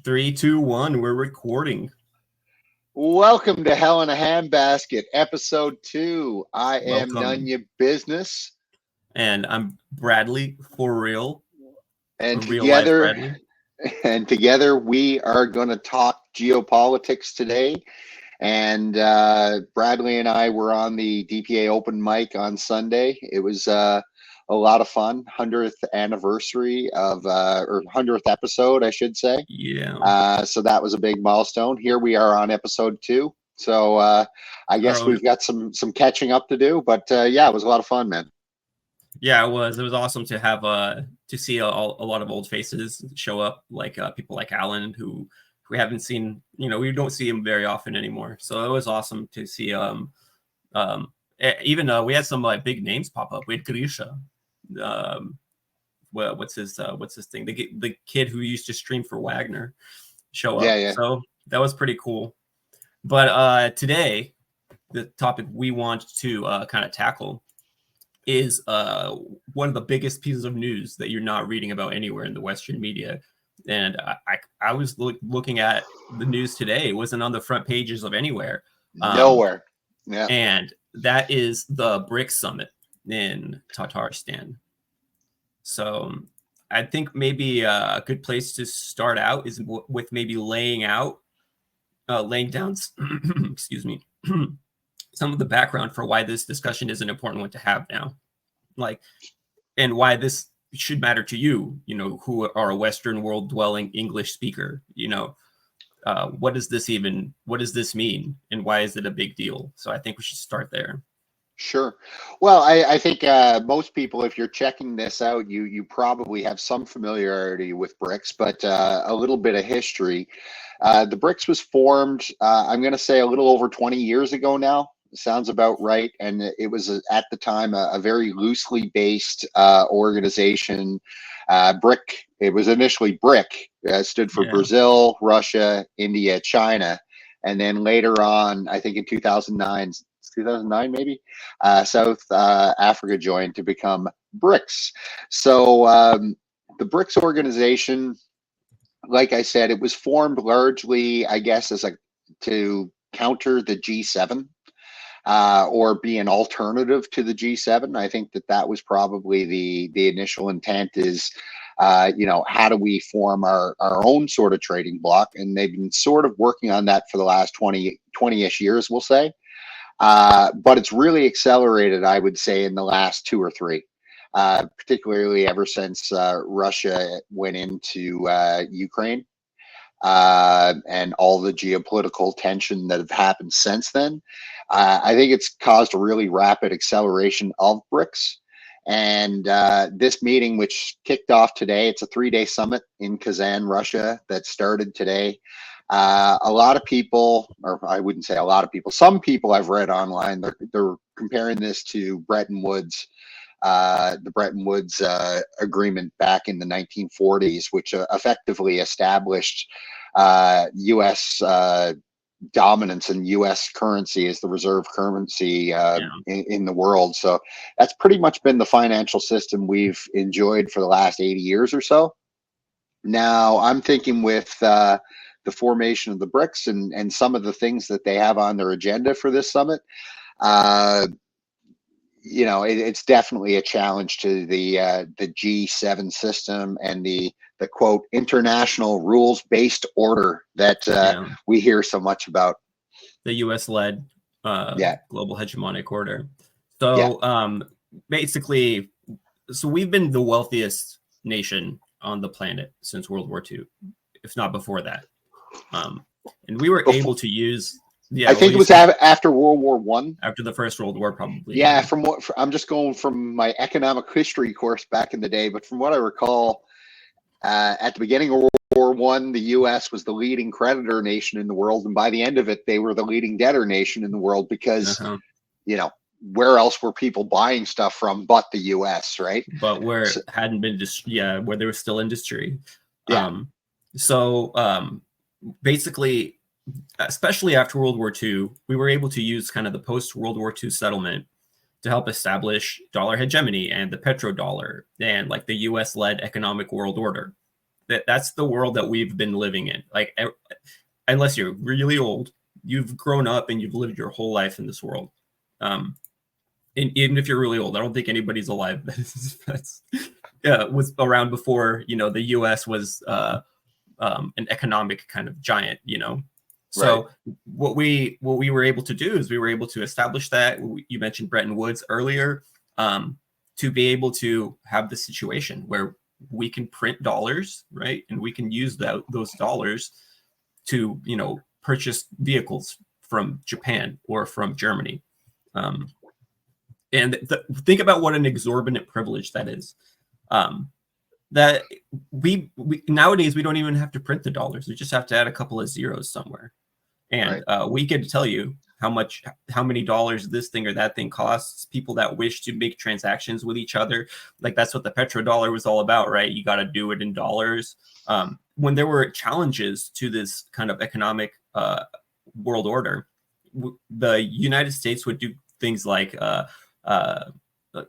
Three, two, one. We're recording. Welcome to Hell in a Handbasket, episode 2. I am Welcome. Nunya Business. And I'm Bradley, for real. And Real life together, Bradley. we are going to talk geopolitics today. And Bradley and I were on the DPA open mic on Sunday. It was a lot of fun. 100th anniversary of, or 100th episode, I should say. Yeah. So that was a big milestone. Here we are on episode 2. So I guess we've got some catching up to do. But yeah, it was a lot of fun, man. Yeah, it was. It was awesome to have to see a lot of old faces show up, like people like Alan, who we haven't seen. We don't see him very often anymore. So it was awesome to see. Even we had some big names pop up. We had Grisha. What's his thing? The kid who used to stream for Wagner show up. Yeah. So that was pretty cool. But today, the topic we want to kind of tackle is one of the biggest pieces of news that you're not reading about anywhere in the Western media. And I was looking at the news today. It wasn't on the front pages of anywhere. Nowhere. Yeah. And that is the BRICS Summit in Tatarstan. So I think maybe a good place to start out is with maybe laying down, excuse me, some of the background for why this discussion is an important one to have now, and why this should matter to you, who are a Western world dwelling English speaker. What does this mean, and why is it a big deal? So I think we should start there. Sure. Well, I think most people, if you're checking this out, you probably have some familiarity with BRICS, but a little bit of history. The BRICS was formed, I'm going to say, a little over 20 years ago now. Sounds about right. And it was at the time a very loosely based organization. BRIC. It was initially BRIC, stood for Brazil, Russia, India, China, and then later on, I think in 2009 maybe, South Africa joined to become BRICS. So the BRICS organization, like I said, it was formed largely, I guess, to counter the G7 or be an alternative to the G7. I think that was probably the initial intent is, how do we form our own sort of trading bloc? And they've been sort of working on that for the last 20-ish years, we'll say. But it's really accelerated, I would say, in the last 2 or 3, particularly ever since Russia went into Ukraine and all the geopolitical tension that have happened since then. I think it's caused a really rapid acceleration of BRICS. And this meeting, which kicked off today, it's a 3-day summit in Kazan, Russia, that started today. A lot of people, or I wouldn't say a lot of people, some people I've read online, they're comparing this to Bretton Woods, the Bretton Woods agreement back in the 1940s, which effectively established U.S. Dominance in U.S. currency as the reserve currency in the world. So that's pretty much been the financial system we've enjoyed for the last 80 years or so. Now, I'm thinking with the formation of the BRICS and some of the things that they have on their agenda for this summit, it's definitely a challenge to the G7 system and the quote international rules-based order that we hear so much about. The U.S.-led global hegemonic order. So basically, we've been the wealthiest nation on the planet since World War II, if not before that. And we were able to use. I think it was after World War One. After the First World War, probably. Yeah, I'm just going from my economic history course back in the day, but from what I recall, at the beginning of World War One, the U.S. was the leading creditor nation in the world, and by the end of it, they were the leading debtor nation in the world because, where else were people buying stuff from but the U.S., right? But where it hadn't been where there was still industry. Yeah. Basically, especially after World War II, we were able to use kind of the post-World War II settlement to help establish dollar hegemony and the petrodollar and the U.S.-led economic world order that's the world that we've been living in. Like, unless you're really old, you've grown up and you've lived your whole life in this world. And even if you're really old, I don't think anybody's alive that's was around before, the U.S. was an economic kind of giant, So Right. what we were able to do is we were able to establish that. You mentioned Bretton Woods earlier, to be able to have the situation where we can print dollars, right? And we can use those dollars to, purchase vehicles from Japan or from Germany. And think about what an exorbitant privilege that is. That we nowadays we don't even have to print the dollars. We just have to add a couple of zeros somewhere, and we can tell you how many dollars this thing or that thing costs. People that wish to make transactions with each other, like that's what the petrodollar was all about, right? You got to do it in dollars. When there were challenges to this kind of economic world order, the United States would do things like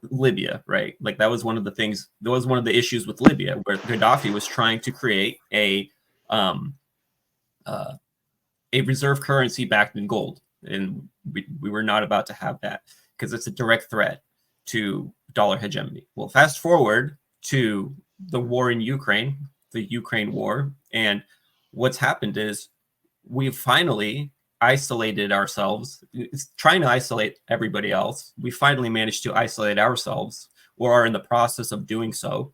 Libya, right? Like that was one of the things. That was one of the issues with Libya, where Gaddafi was trying to create a reserve currency backed in gold, and we were not about to have that because it's a direct threat to dollar hegemony. Well, fast forward to the war in Ukraine, the Ukraine war, and what's happened is we've finally isolated ourselves. It's trying to isolate everybody else. We finally managed to isolate ourselves, or are in the process of doing so,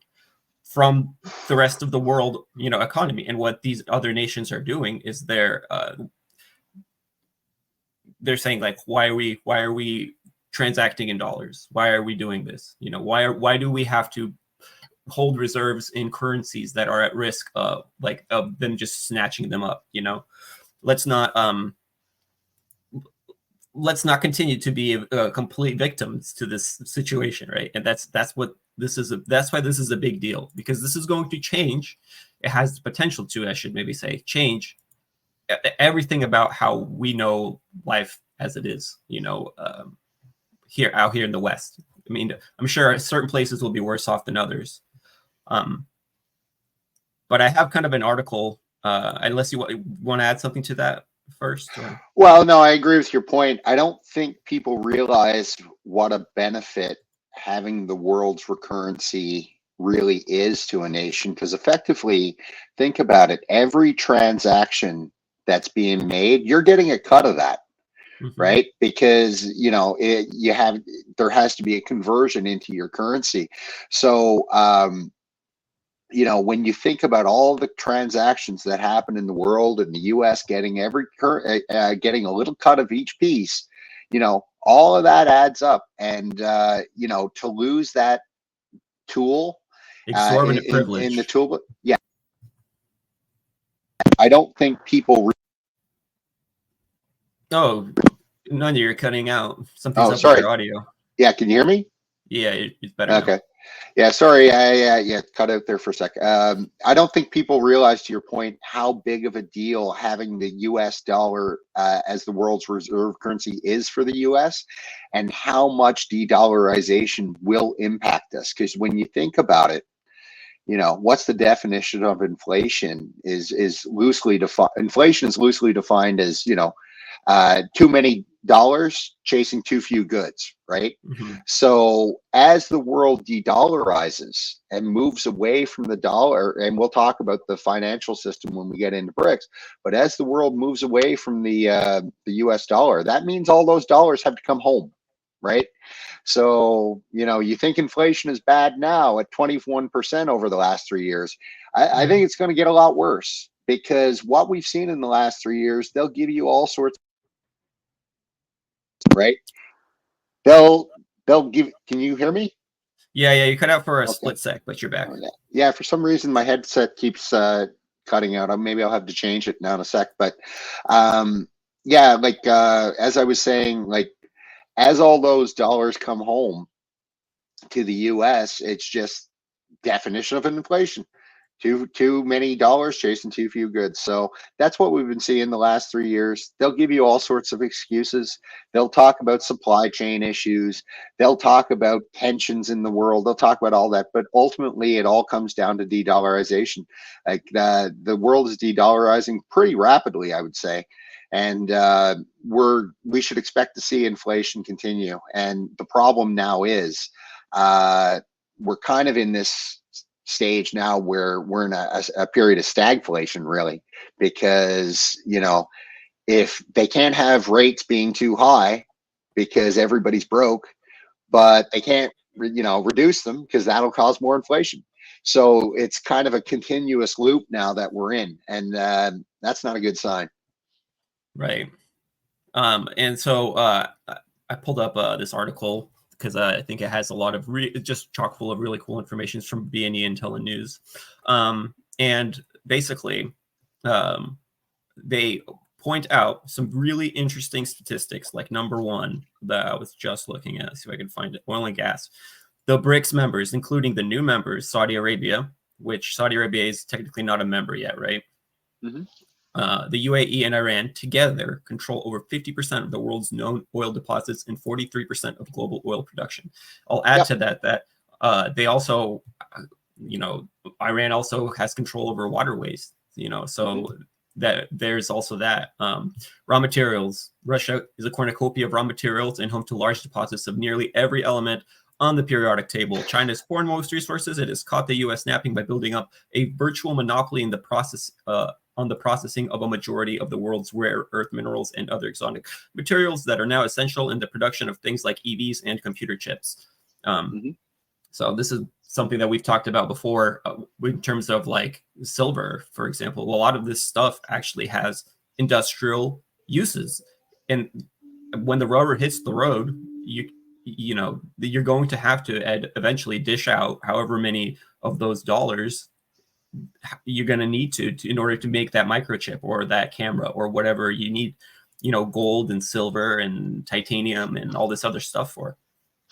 from the rest of the world, economy. And what these other nations are doing is they're saying, like, why are we transacting in dollars? Why are we doing this? Why do we have to hold reserves in currencies that are at risk of them just snatching them up? Let's not continue to be complete victims to this situation, right? And that's what this is. That's why this is a big deal, because this is going to change. It has the potential to, I should maybe say, change everything about how we know life as it is. Out here in the West. I mean, I'm sure certain places will be worse off than others. But I have kind of an article. Unless you want to add something to that first. Or? Well, no, I agree with your point. I don't think people realize what a benefit having the world's recurrency really is to a nation, because effectively, think about it, every transaction that's being made, you're getting a cut of that. Mm-hmm. Right? Because there has to be a conversion into your currency. So when you think about all the transactions that happen in the world, and the U.S. getting getting a little cut of each piece, all of that adds up. And to lose that tool, exorbitant privilege in the tool, yeah, I don't think people. Oh, none of you're cutting out. Something's up sorry. with your audio. Yeah, can you hear me? Yeah, it's better. Okay. Now. Yeah, sorry, I cut out there for a sec. I don't think people realize, to your point, how big of a deal having the U.S. dollar as the world's reserve currency is for the U.S., and how much de-dollarization will impact us. Because when you think about it, what's the definition of inflation? Is loosely defined. Inflation is loosely defined as too many dollars chasing too few goods, right? Mm-hmm. So as the world de-dollarizes and moves away from the dollar, and we'll talk about the financial system when we get into BRICS, but as the world moves away from the US dollar, that means all those dollars have to come home, right? So, you think inflation is bad now at 21% over the last 3 years. I think it's going to get a lot worse, because what we've seen in the last 3 years, they'll give you all sorts, right? They'll give. Can you hear me? Yeah, you cut out for a split sec, but you're back. Yeah, for some reason my headset keeps cutting out. Maybe I'll have to change it now in a sec. But as I was saying, as all those dollars come home to the U.S., it's just definition of inflation. Too many dollars chasing too few goods. So that's what we've been seeing the last 3 years. They'll give you all sorts of excuses. They'll talk about supply chain issues. They'll talk about tensions in the world. They'll talk about all that. But ultimately, it all comes down to de-dollarization. Like the world is de-dollarizing pretty rapidly, I would say. And we should expect to see inflation continue. And the problem now is we're kind of in this stage now where we're in a period of stagflation, really, because if they can't have rates being too high because everybody's broke, but they can't reduce them because that'll cause more inflation. So it's kind of a continuous loop now that we're in, and that's not a good sign. Right. And so I pulled up this article because I think it has a lot of just chock full of really cool information from BNE Intel and News. And basically, they point out some really interesting statistics, like number one that I was just looking at. See if I can find it. Oil and gas. The BRICS members, including the new members, Saudi Arabia, which Saudi Arabia is technically not a member yet, right? Mm-hmm. The UAE and Iran together control over 50% of the world's known oil deposits and 43% of global oil production. I'll add to that they also, Iran also has control over waterways, so that there's also that. Raw materials. Russia is a cornucopia of raw materials and home to large deposits of nearly every element on the periodic table. China's foremost resources. It has caught the U.S. napping by building up a virtual monopoly in the process on the processing of a majority of the world's rare earth minerals and other exotic materials that are now essential in the production of things like EVs and computer chips. So this is something that we've talked about before in terms of like silver, for example. A lot of this stuff actually has industrial uses. And when the rubber hits the road, you're going to have to eventually dish out however many of those dollars you're going to need to in order to make that microchip or that camera or whatever you need, gold and silver and titanium and all this other stuff for.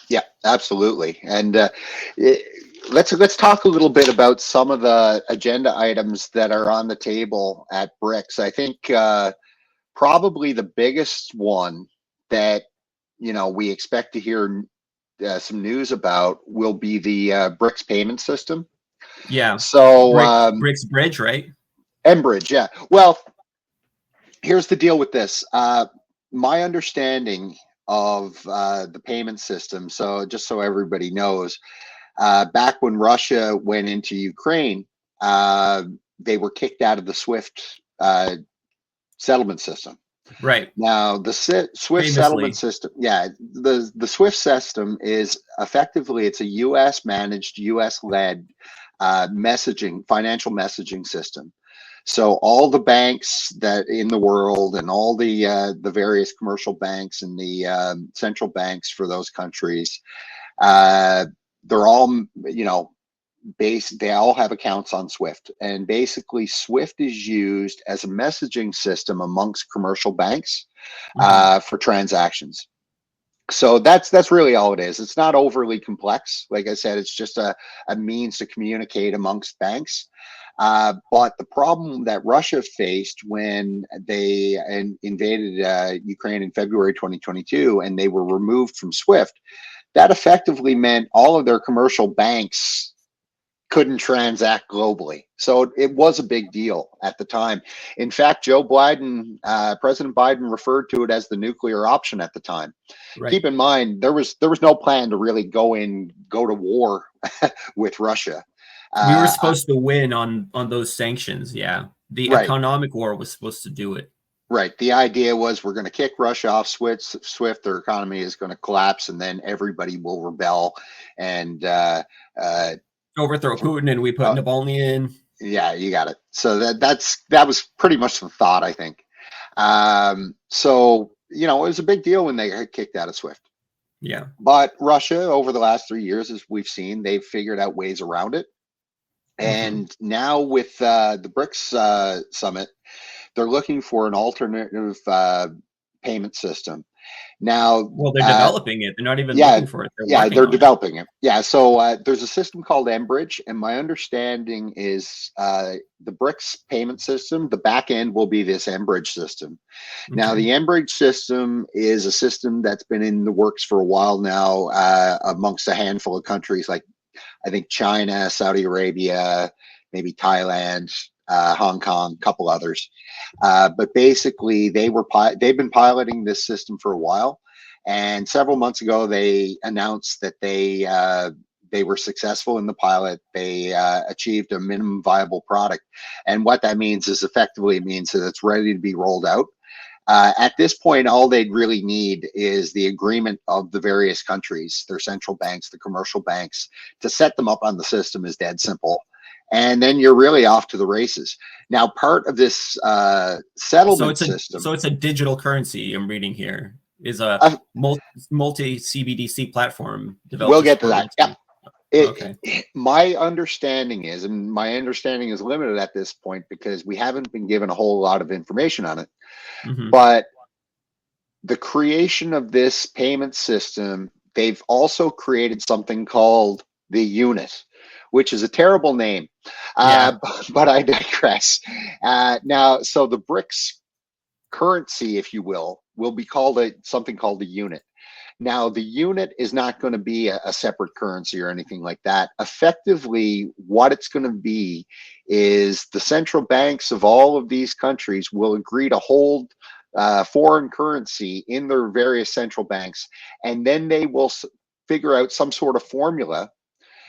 Yeah, absolutely. And let's talk a little bit about some of the agenda items that are on the table at BRICS. I think probably the biggest one that we expect to hear some news about will be the BRICS payment system. Yeah. So BRICS Bridge, right? Enbridge, yeah. Well, here's the deal with this. My understanding of the payment system, so just so everybody knows, back when Russia went into Ukraine, they were kicked out of the SWIFT settlement system. Right. Now, the SWIFT settlement system, the SWIFT system is effectively, it's a U.S. managed, U.S. led financial messaging system. So all the banks that in the world and all the various commercial banks and the central banks for those countries, they're all, they all have accounts on SWIFT, and basically SWIFT is used as a messaging system amongst commercial banks for transactions. So that's really all it is. It's not overly complex. Like I said, it's just a means to communicate amongst banks. But the problem that Russia faced when they invaded Ukraine in February 2022 and they were removed from SWIFT, that effectively meant all of their commercial banks couldn't transact globally. So it was a big deal at the time. In fact, President Biden referred to it as the nuclear option at the time. Right. Keep in mind, there was no plan to really go to war with Russia. We were supposed to win on those sanctions. Yeah. The economic war was supposed to do it. Right. The idea was we're going to kick Russia off SWIFT. Their economy is going to collapse, and then everybody will rebel and overthrow Putin, and we put Navalny in. Yeah, you got it. So that was pretty much the thought, I think. So it was a big deal when they got kicked out of SWIFT. Yeah. But Russia, over the last 3 years, as we've seen, they've figured out ways around it. And now with the BRICS summit, they're looking for an alternative payment system. Now, Well, they're developing it. They're not even yeah, looking for it. They're yeah, working they're on it. developing it. Yeah, so there's a system called mBridge, and my understanding is the BRICS payment system, the back end will be this mBridge system. Now, Okay. the mBridge system is a system that's been in the works for a while now amongst a handful of countries like I think China, Saudi Arabia, maybe Thailand, Hong Kong, a couple others. But basically, they've been piloting this system for a while, and several months ago they announced that they were successful in the pilot. They achieved a minimum viable product, and what that means is effectively it means that it's ready to be rolled out. At this point, all they'd really need is the agreement of the various countries, their central banks, the commercial banks, to set them up on the system is dead simple. And then you're really off to the races. Now, part of this So settlement it's a system, digital currency. I'm reading here is a uh, multi CBDC platform developed we'll to get to support that. Yeah. multi. Okay. My understanding is, and my understanding is limited at this point because we haven't been given a whole lot of information on it, Hmm. but the creation of this payment system, they've also created something called the unit, which is a terrible name. Yeah. But I digress. Now, so the BRICS currency, if you will be called something called the unit. Now, the unit is not going to be a separate currency or anything like that. Effectively, what it's going to be is the central banks of all of these countries will agree to hold foreign currency in their various central banks, and then they will figure out some sort of formula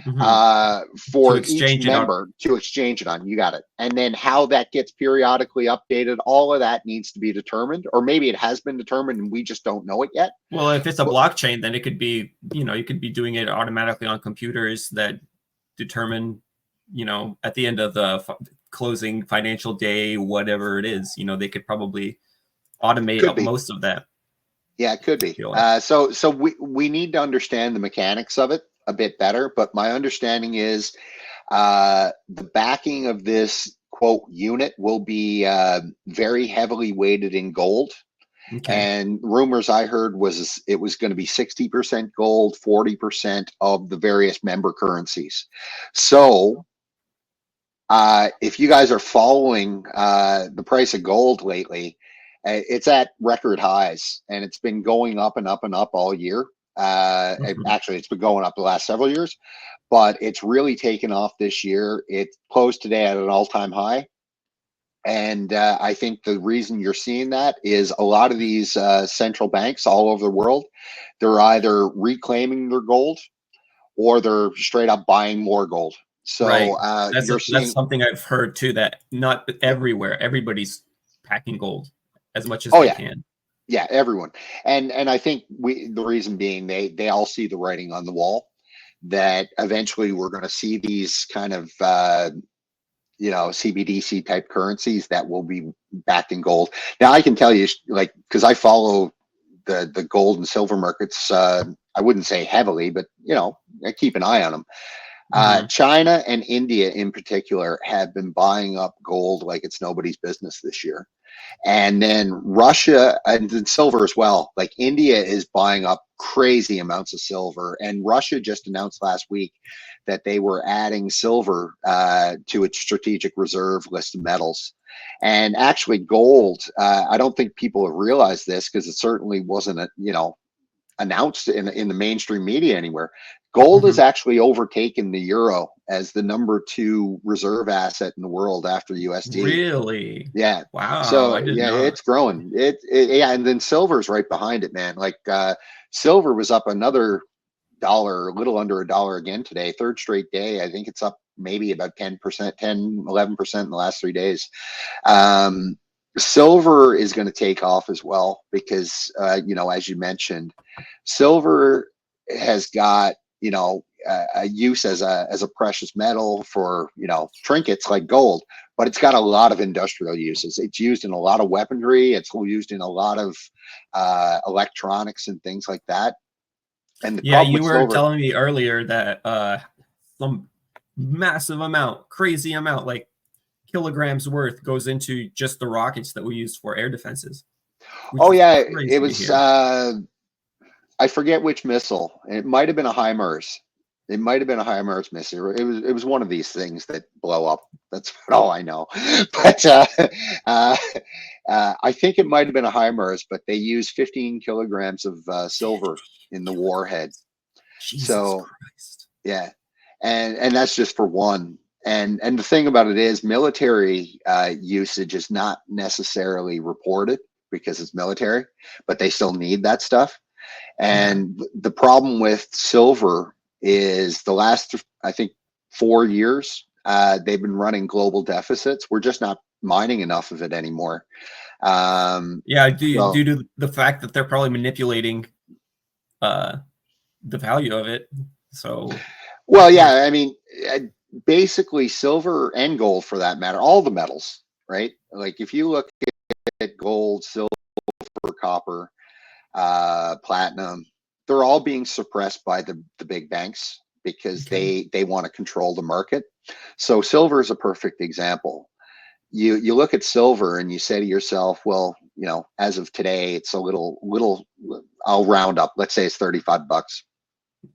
Hmm. To for each exchange it on. member to exchange it on. You got it. And then how that gets periodically updated, all of that needs to be determined, or maybe it has been determined and we just don't know it yet. Well, if it's a But blockchain, then it could be, you could be doing it automatically on computers that determine, at the end of the closing financial day, whatever it is, they could probably automate could be. most of that. Yeah, it could I be. feel like. So we need to understand the mechanics of it a bit better. But my understanding is the backing of this quote unit will be very heavily weighted in gold. Okay. And rumors I heard was it was going to be 60% gold, 40% of the various member currencies. So if you guys are following the price of gold lately, it's at record highs and it's been going up and up and up all year. Hmm. Actually, it's been going up the last several years, but it's really taken off this year. It closed today at an all-time high. And I think the reason you're seeing that is a lot of these central banks all over the world, they're either reclaiming their gold or they're straight up buying more gold. So Right. That's you're that's seeing, something I've heard too. That not everywhere, everybody's packing gold as much as oh they yeah, can. yeah, everyone. And I think the reason being they all see the writing on the wall that eventually we're going to see these kind of CBDC type currencies that will be backed in gold. Now I can tell you, like, because I follow the gold and silver markets. I wouldn't say heavily, but I keep an eye on them. Hmm. China and India in particular have been buying up gold like it's nobody's business this year. And then Russia and then silver as well. Like India is buying up crazy amounts of silver, and Russia just announced last week that they were adding silver to its strategic reserve list of metals. And actually, gold. I don't think people have realized this because it certainly wasn't announced in the mainstream media anywhere. Gold has Hmm. actually overtaken the euro as the number two reserve asset in the world after USD. Really? Yeah. Wow, I So did yeah, not. it's growing. Yeah, and then silver's right behind it, man. Like silver was up another dollar, a little under $1 again today, third straight day. I think it's up maybe about 10%, 10, 11% in the last 3 days. Um, Silver is going to take off as well because, as you mentioned, silver has got, a use as a precious metal for, trinkets like gold, but it's got a lot of industrial uses. It's used in a lot of weaponry. It's used in a lot of electronics and things like that. And the Yeah, problem you with were silver, telling me earlier that some massive amount, crazy amount, like kilograms worth, goes into just the rockets that we use for air defenses. which Oh is yeah, it crazy to was. hear. I forget which missile. It might have been a HIMARS. It might have been a HIMARS missile. It was one of these things that blow up. That's all I know. But uh, I think it might have been a HIMARS, but they used 15 kilograms of silver in the warhead. Jesus So Christ. yeah, and that's just for one. And the thing about it is, military usage is not necessarily reported because it's military, but they still need that stuff. Yeah. And the problem with silver is the last, I think, 4 years, they've been running global deficits. We're just not mining enough of it anymore. Yeah, due So, to the fact that they're probably manipulating uh the value of it. So of well, course. yeah, I mean, basically silver and gold for that matter, all the metals, right? Like if you look at gold, silver, copper, platinum, they're all being suppressed by the big banks because Okay. they want to control the market. So silver is a perfect example. You look at silver and you say to yourself, well, as of today, it's a little. I'll round up. Let's say it's $35.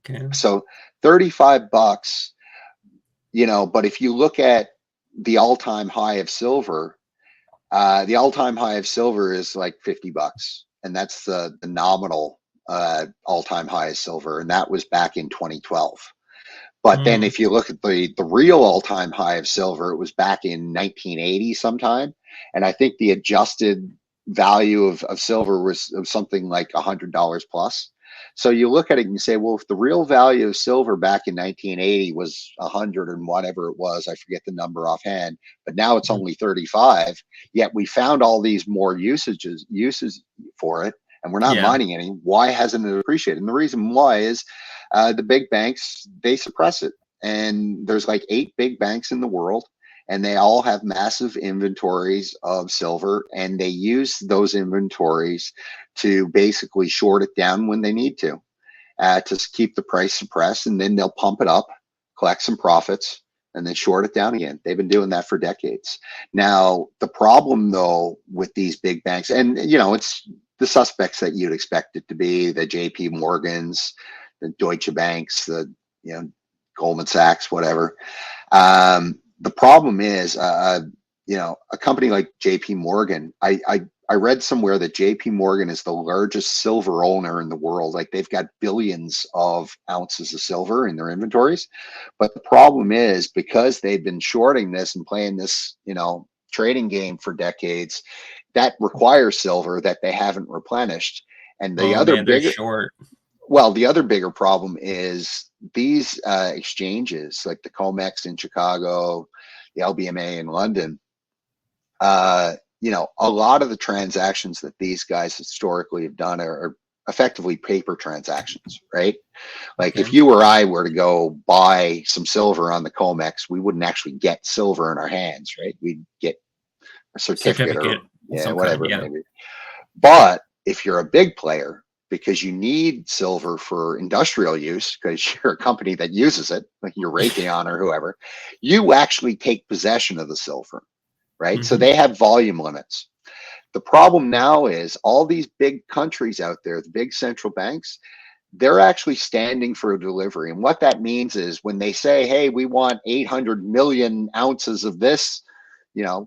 Okay. So $35, But if you look at the all-time high of silver, the all-time high of silver is like $50, and that's the nominal all-time high of silver, and that was back in 2012. But then Mm. if you look at the real all-time high of silver, it was back in 1980 sometime, and I think the adjusted value of silver was something like $100 plus. So you look at it and you say, well, if the real value of silver back in 1980 was 100 and whatever it was, I forget the number offhand, but now it's only 35. Yet we found all these more uses for it, and we're not Yeah. mining any. Why hasn't it appreciated? And the reason why is the big banks, they suppress it. And there's like 8 big banks in the world, and they all have massive inventories of silver, and they use those inventories to basically short it down when they need to keep the price suppressed, and then they'll pump it up, collect some profits, and then short it down again. They've been doing that for decades. Now, the problem though with these big banks, and it's the suspects that you'd expect it to be, the JP Morgans, the Deutsche Banks, the Goldman Sachs, whatever. The problem is, a company like JP Morgan, I read somewhere that JP Morgan is the largest silver owner in the world. Like they've got billions of ounces of silver in their inventories. But the problem is, because they've been shorting this and playing this, trading game for decades, that requires silver that they haven't replenished. And Oh man, they're short. the other bigger problem is these exchanges, like the COMEX in Chicago, the LBMA in London. A lot of the transactions that these guys historically have done are effectively paper transactions, right? Like Okay. if you or I were to go buy some silver on the COMEX, we wouldn't actually get silver in our hands, right? We'd get a certificate Certificate or of some kind. whatever it Yeah. may be. But if you're a big player, because you need silver for industrial use, because you're a company that uses it, like your Raytheon or whoever, you actually take possession of the silver, right? So Hmm. they have volume limits. The problem now is all these big countries out there, the big central banks, they're actually standing for a delivery. And what that means is when they say, hey, we want 800 million ounces of this,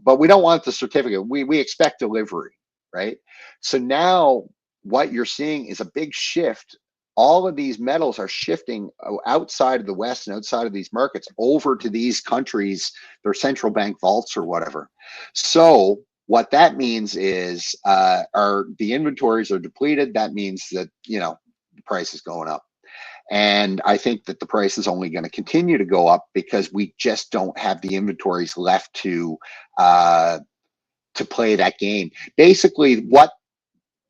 but we don't want the certificate. We expect delivery, right? So now what you're seeing is a big shift. All of these metals are shifting outside of the West and outside of these markets over to these countries, their central bank vaults or whatever. So what that means is the inventories are depleted. That means that the price is going up. And I think that the price is only going to continue to go up because we just don't have the inventories left uh, to play that game. Basically, what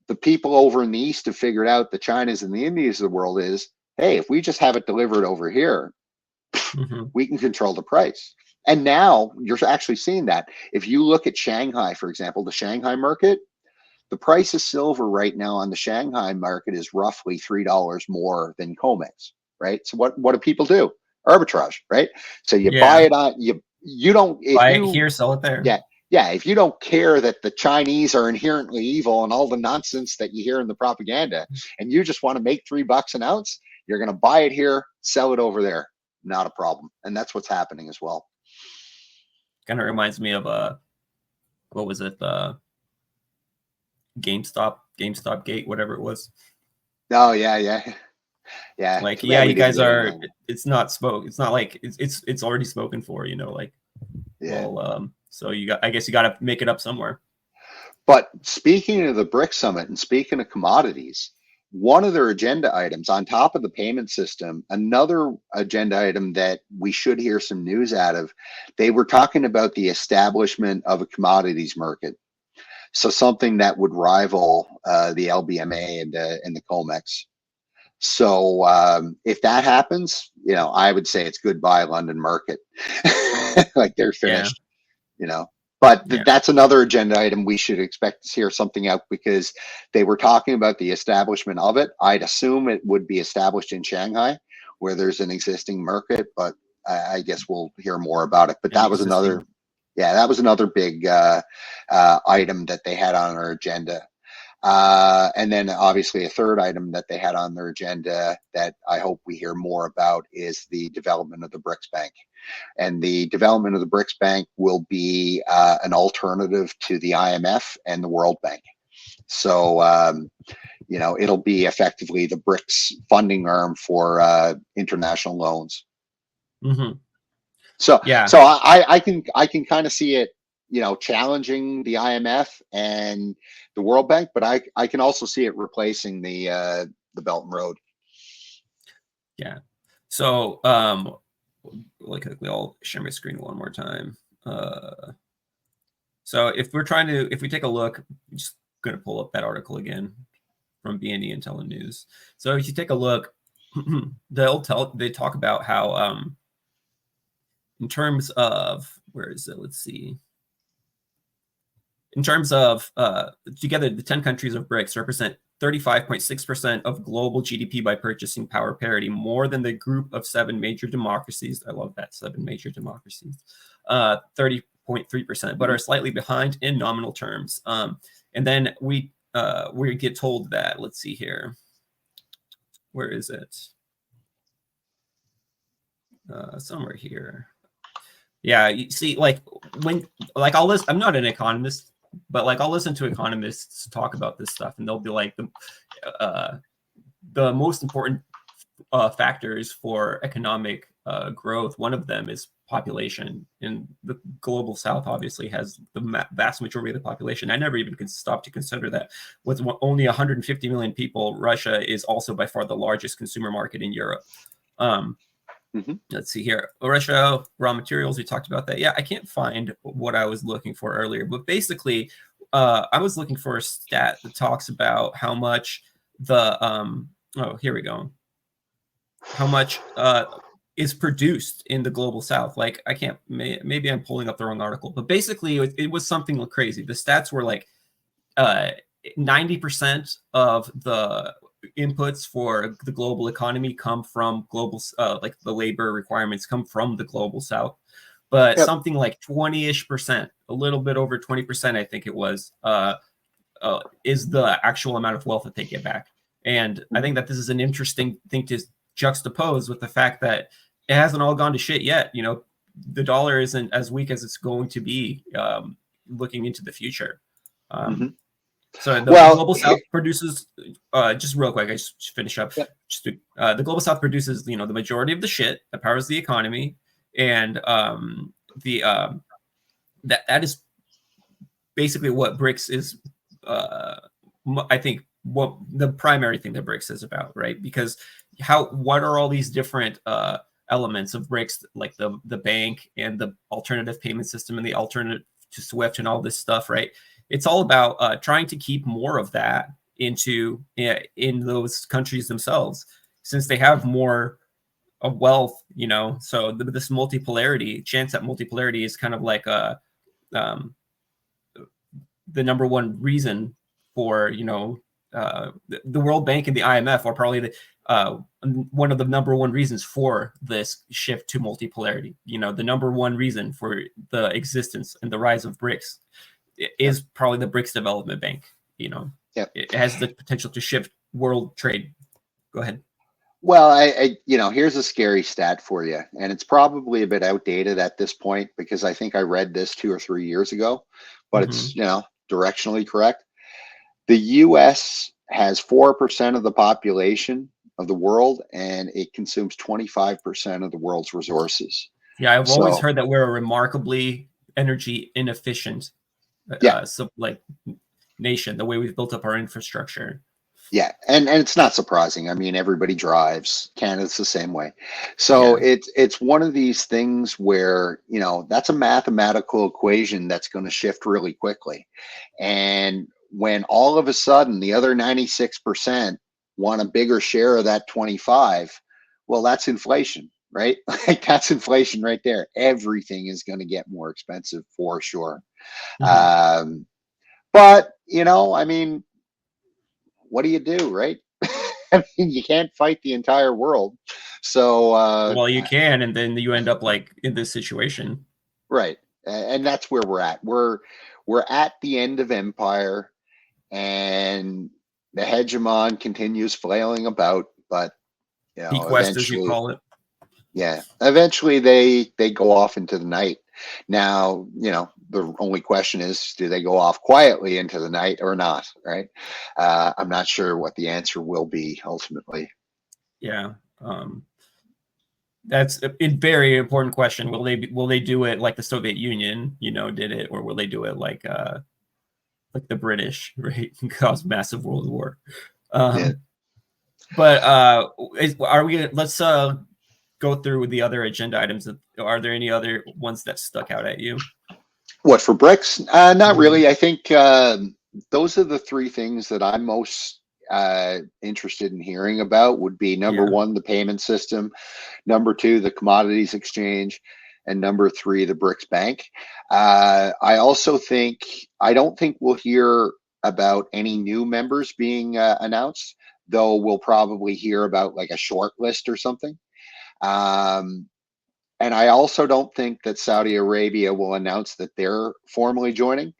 the people over in the East have figured out, the Chinas and the Indias of the world, is, hey, if we just have it delivered over here, Hmm. we can control the price. And now you're actually seeing that. If you look at Shanghai, for example, the Shanghai market, the price of silver right now on the Shanghai market is roughly $3 more than COMEX, right? So what do people do? Arbitrage, right? So you buy Yeah. it on you don't if Buy it you here, sell it yeah there. Yeah, if you don't care that the Chinese are inherently evil and all the nonsense that you hear in the propaganda, and you just want to make $3 an ounce, you're going to buy it here, sell it over there. Not a problem. And that's what's happening as well. Kind of reminds me of what was it? GameStop gate, whatever it was. Oh yeah, yeah. Yeah. Like, Too bad yeah, we you didn't guys get in are, on it. it's not like it's already spoken for, you know, like, Yeah. well, so I guess you got to make it up somewhere. But speaking of the BRICS Summit and speaking of commodities, one of their agenda items on top of the payment system, another agenda item that we should hear some news out of, they were talking about the establishment of a commodities market. So something that would rival the LBMA and the COMEX. So if that happens, you know, I would say it's goodbye London market. Like they're Yeah. finished, you know. But Yeah. that's another agenda item we should expect to hear something out, because they were talking about the establishment of it. I'd assume it would be established in Shanghai, where there's an existing market, but I guess we'll hear more about it. But An that was existing. another, yeah, that was another big item that they had on our agenda. And then obviously a third item that they had on their agenda that I hope we hear more about is the development of the BRICS Bank. And the development of the BRICS Bank will be an alternative to the IMF and the World Bank. So, you know, it'll be effectively the BRICS funding arm for international loans. Mm-hmm. So, Yeah. so I can kind of see it, you know, challenging the IMF and the World Bank, but I can also see it replacing the Belt and Road. Yeah. So, really quickly, I'll share my screen one more time. So if we take a look, I'm just going to pull up that article again from BNE and Telenews. So if you take a look, they talk about how, in terms of, where is it? Let's see. In terms of, together, the 10 countries of BRICS represent 35.6% of global GDP by purchasing power parity, more than the group of 7 major democracies. I love that, 7 major democracies. 30.3%, but are slightly behind in nominal terms. And then we get told that, let's see here. Where is it? Somewhere here. Yeah, you see, like I'll listen. I'm not an economist, but like I'll listen to economists talk about this stuff, and they'll be like the most important factors for economic growth. One of them is population, and the global South obviously has the vast majority of the population. I never even could stop to consider that with only 150 million people, Russia is also by far the largest consumer market in Europe. Let's see here. Russia, raw materials, we talked about that. Yeah, I can't find what I was looking for earlier, but basically, I was looking for a stat that talks about how much the, oh, here we go. How much is produced in the global South. Like, I can't, maybe I'm pulling up the wrong article, but basically it was something crazy. The stats were like 90% of the inputs for the global economy come from global, like the labor requirements come from the global South, but something like 20-ish%, a little bit over 20%, I think it was, is the actual amount of wealth that they get back. And I think that this is an interesting thing to juxtapose with the fact that it hasn't all gone to shit yet. You know, the dollar isn't as weak as it's going to be looking into the future. So the global South produces, just real quick, I just finish up. The global South produces, you know, the majority of the shit that powers the economy, and that is basically what BRICS is. I think what the primary thing that BRICS is about, right? Because what are all these different elements of BRICS, like the bank and the alternative payment system and the alternative to SWIFT and all this stuff, right? It's all about trying to keep more of that in those countries themselves, since they have more of wealth, you know. So this multipolarity, chance at multipolarity, is kind of like the number one reason for, you know, the World Bank and the IMF are probably one of the number one reasons for this shift to multipolarity. The number one reason for the existence and the rise of BRICS is probably the BRICS Development Bank. It has the potential to shift world trade. Go ahead. Well, here's a scary stat for you, and it's probably a bit outdated at this point because I think I read this 2 or 3 years ago, but it's, directionally correct. The U.S. has 4% of the population of the world, and it consumes 25% of the world's resources. Yeah, I've always heard that we're a remarkably energy inefficient nation, the way we've built up our infrastructure. Yeah, and it's not surprising. I mean, everybody drives. Canada's the same way. So it's one of these things where, that's a mathematical equation that's going to shift really quickly. And when all of a sudden the other 96% want a bigger share of that 25, well, that's inflation, right? Like that's inflation right there. Everything is going to get more expensive for sure. But, I mean, what do you do, right? I mean, you can't fight the entire world. So, well, you can, and then you end up like in this situation. Right. And that's where we're at. We're at the end of empire, and the hegemon continues flailing about, but Bequest, as you call it. Yeah, eventually they go off into the night. Now, the only question is, do they go off quietly into the night or not, right? I'm not sure what the answer will be ultimately. Yeah. That's a very important question. Will they do it like the Soviet Union, did it, or will they do it like the British, right, and cause massive world war? But are we? Let's go through the other agenda items. Are there any other ones that stuck out at you? What, for BRICS? Not really. I think those are the three things that I'm most interested in hearing about. Would be number one, the payment system; number two, the commodities exchange; and number three, the BRICS Bank. I don't think we'll hear about any new members being announced, though we'll probably hear about like a short list or something. And I also don't think that Saudi Arabia will announce that they're formally joining,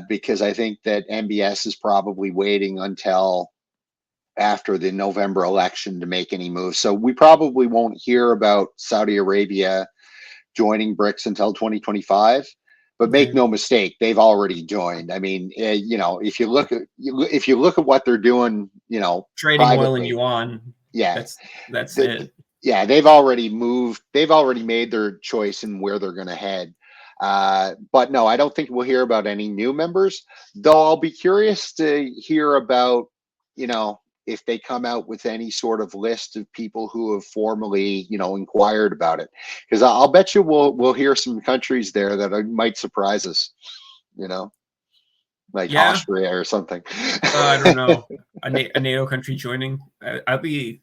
because I think that MBS is probably waiting until after the November election to make any moves. So we probably won't hear about Saudi Arabia joining BRICS until 2025. But make no mistake, they've already joined. I mean, if you look at what they're doing, trading privately, oil and yuan. Yeah, that's it. Yeah, they've already moved. They've already made their choice in where they're going to head. But no, I don't think we'll hear about any new members, though I'll be curious to hear about, if they come out with any sort of list of people who have formally, inquired about it. Because I'll bet you we'll hear some countries there that might surprise us, like Austria or something. I don't know. A NATO country joining. I'll be...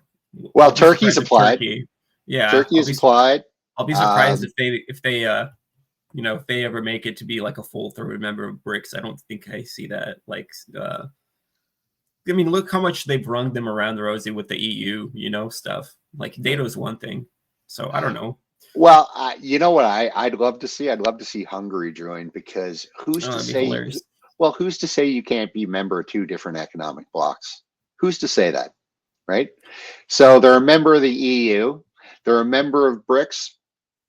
Well, Turkey's applied. Turkey. Yeah, Turkey has applied. I'll be surprised if they ever make it to be like a full third member of BRICS. I don't think I see that. Like, I mean, look how much they've rung them around the rosy with the EU, stuff. Like NATO is one thing, so I don't know. Well, you know what I'd love to see? I'd love to see Hungary join, because who's to say? Well, who's to say you can't be a member of two different economic blocs? Who's to say that? Right? So they're a member of the EU, they're a member of BRICS,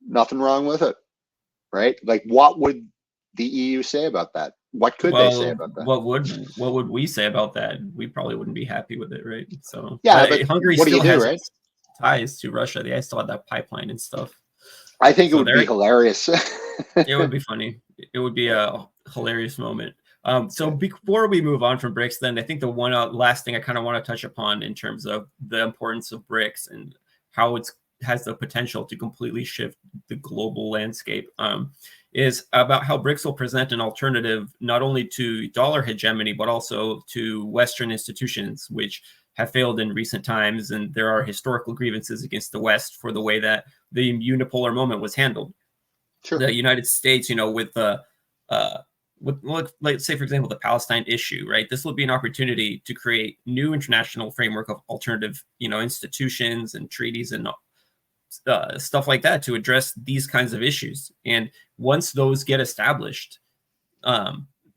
nothing wrong with it, right? Like, what would the EU say about that? What could they say about that? What would we say about that? We probably wouldn't be happy with it, right? So yeah, but Hungary what still do you do, has right? ties to Russia. They still have that pipeline and stuff. I think it would be hilarious. It would be funny. It would be a hilarious moment. So before we move on from BRICS, then I think the one last thing I kind of want to touch upon in terms of the importance of BRICS and how it has the potential to completely shift the global landscape, is about how BRICS will present an alternative not only to dollar hegemony, but also to Western institutions, which have failed in recent times. And there are historical grievances against the West for the way that the unipolar moment was handled. Sure. The United States, with the let's say, for example, the Palestine issue, right? This will be an opportunity to create new international framework of alternative, institutions and treaties and stuff like that to address these kinds of issues. And once those get established,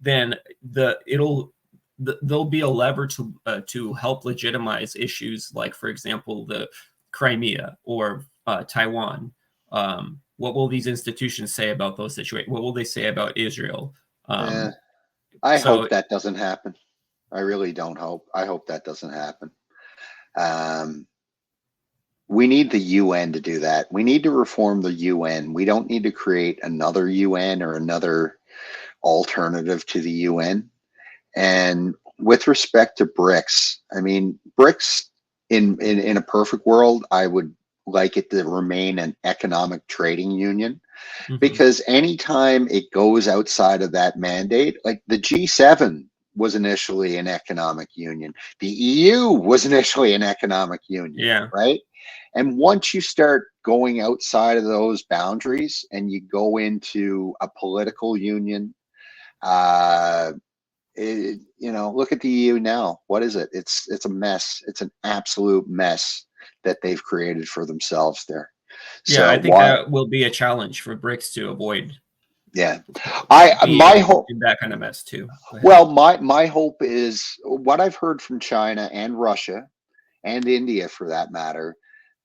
then there'll be a lever to help legitimize issues like, for example, the Crimea or Taiwan. What will these institutions say about those situations? What will they say about Israel? I hope that doesn't happen. I really don't hope. I hope that doesn't happen. We need the UN to do that. We need to reform the UN. We don't need to create another UN or another alternative to the UN. And with respect to BRICS, I mean, BRICS in a perfect world, I would like it to remain an economic trading union, because anytime it goes outside of that mandate, like the G7 was initially an economic union, the EU was initially an economic union, right? And once you start going outside of those boundaries and you go into a political union, look at the EU now. What is it? It's a mess. It's an absolute mess that they've created for themselves there. Yeah, so I think that will be a challenge for BRICS to avoid. Yeah, my hope in that kind of mess too. Well, my hope is what I've heard from China and Russia and India, for that matter.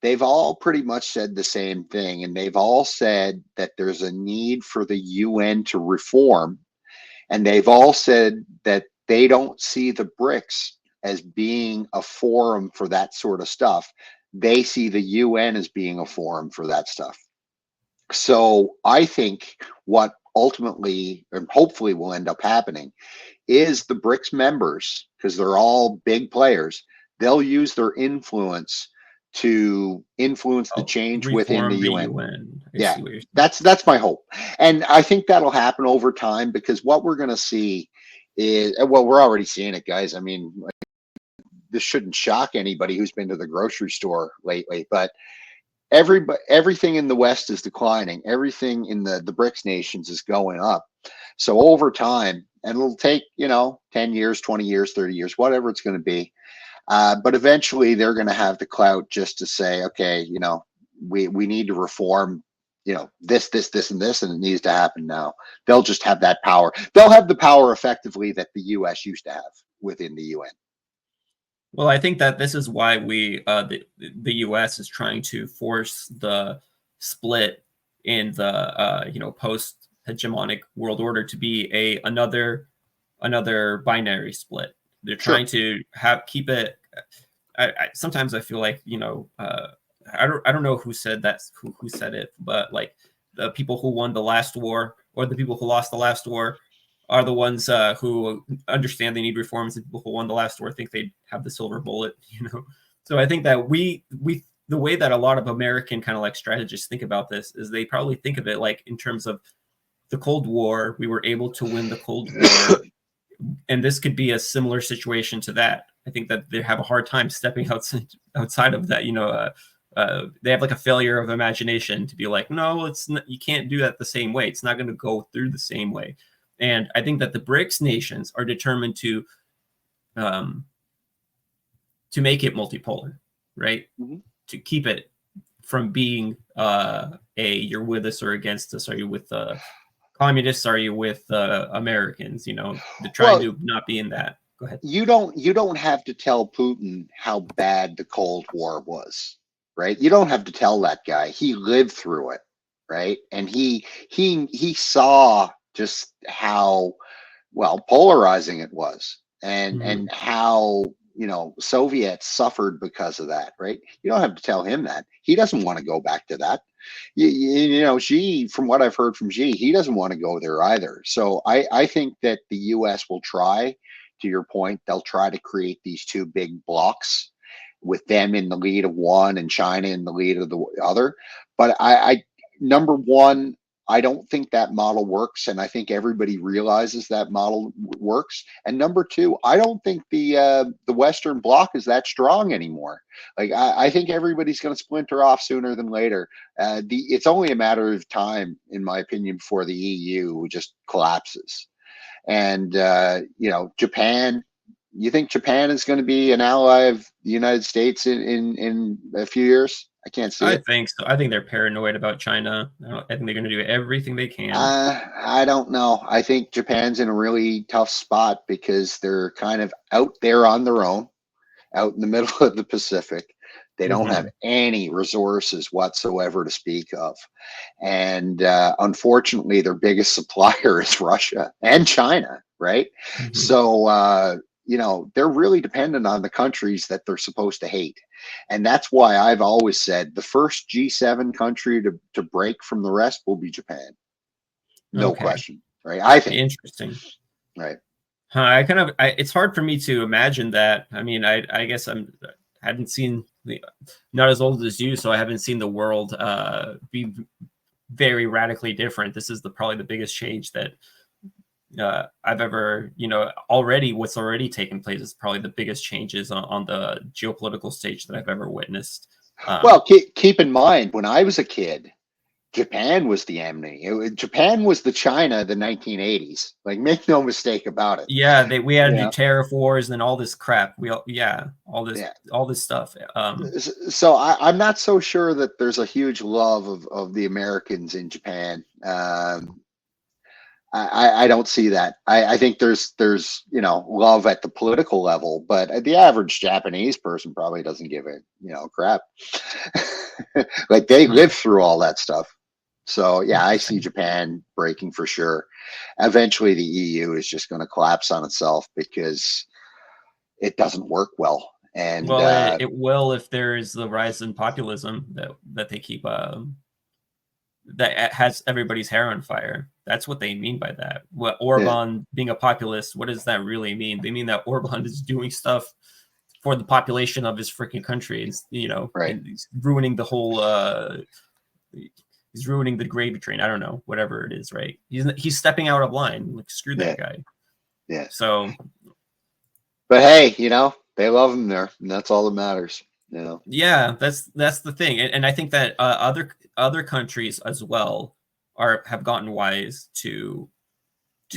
They've all pretty much said the same thing, and they've all said that there's a need for the UN to reform, and they've all said that they don't see the BRICS as being a forum for that sort of stuff. They see the UN as being a forum for that stuff. So I think what ultimately and hopefully will end up happening is the BRICS members, because they're all big players, they'll use their influence to influence the change within the UN. Yeah, that's my hope. And I think that'll happen over time, because what we're going to see is, well, we're already seeing it, guys. I mean, this shouldn't shock anybody who's been to the grocery store lately, but everything in the West is declining. Everything in the BRICS nations is going up. So over time, and it'll take, 10 years, 20 years, 30 years, whatever it's going to be. But eventually they're going to have the clout just to say, okay, we need to reform, this, and this, and it needs to happen now. They'll just have that power. They'll have the power effectively that the US used to have within the UN. Well, I think that this is why the U.S. is trying to force the split in the post-hegemonic world order to be another binary split. They're trying to keep it. Sometimes I feel like I don't know who said that, who said it, but like the people who won the last war or the people who lost the last war are the ones who understand they need reforms. The people who won the last war think they have the silver bullet, So I think that the way that a lot of American kind of like strategists think about this is they probably think of it like in terms of the Cold War. We were able to win the Cold War, and this could be a similar situation to that. I think that they have a hard time stepping outside of that. They have like a failure of imagination to be like, no, it's not, you can't do that the same way. It's not going to go through the same way. And I think that the BRICS nations are determined to make it multipolar, right? To keep it from being you're with us or against us. Are you with communists? Are you with Americans? They're trying to not be in that. Go ahead. You don't have to tell Putin how bad the Cold War was, right? You don't have to tell that guy. He lived through it, right? And he saw just how polarizing it was, and how Soviets suffered because of that, right? You don't have to tell him that. He doesn't want to go back to that. Xi, from what I've heard from Xi, he doesn't want to go there either. So I think that the US will try, to your point, they'll try to create these two big blocks with them in the lead of one and China in the lead of the other. But number one, I don't think that model works, and I think everybody realizes that model works. And number two, I don't think the Western Bloc is that strong anymore. Like I think everybody's going to splinter off sooner than later. It's only a matter of time, in my opinion, before the EU just collapses. And Japan. You think Japan is going to be an ally of the United States in a few years? I can't see I it. think so. I think they're paranoid about China. I think they're going to do everything they can. I don't know. I think Japan's in a really tough spot because they're kind of out there on their own, out in the middle of the Pacific. They don't have any resources whatsoever to speak of. And unfortunately, their biggest supplier is Russia and China, right? So, they're really dependent on the countries that they're supposed to hate. And that's why I've always said the first G7 country to break from the rest will be Japan. No Okay. question, right? I think. Interesting. Right. It's hard for me to imagine that. I mean, I guess I hadn't seen not as old as you, so I haven't seen the world be very radically different. This is probably the biggest change that I've ever, what's already taken place is probably the biggest changes on the geopolitical stage that I've ever witnessed. Well, keep in mind, when I was a kid, Japan was the enemy. Japan was the China of the 1980s. Like, make no mistake about it. Yeah, we had to do tariff wars and all this crap. All this stuff. So I'm not so sure that there's a huge love of the Americans in Japan. I don't see that. I think there's love at the political level, but the average Japanese person probably doesn't give a crap. Like, they lived through all that stuff. So yeah, I see Japan breaking for sure. Eventually, the EU is just going to collapse on itself because it doesn't work well. And it will if there is the rise in populism that they keep that has everybody's hair on fire. That's what they mean by that. What Orban being a populist, what does that really mean? They mean that Orban is doing stuff for the population of his freaking country, and and he's ruining the whole. He's ruining the gravy train. I don't know, whatever it is, right? He's stepping out of line. Like, screw that guy. Yeah. So, but hey, they love him there, and that's all that matters. Yeah, that's the thing, and I think that other countries as well have gotten wise to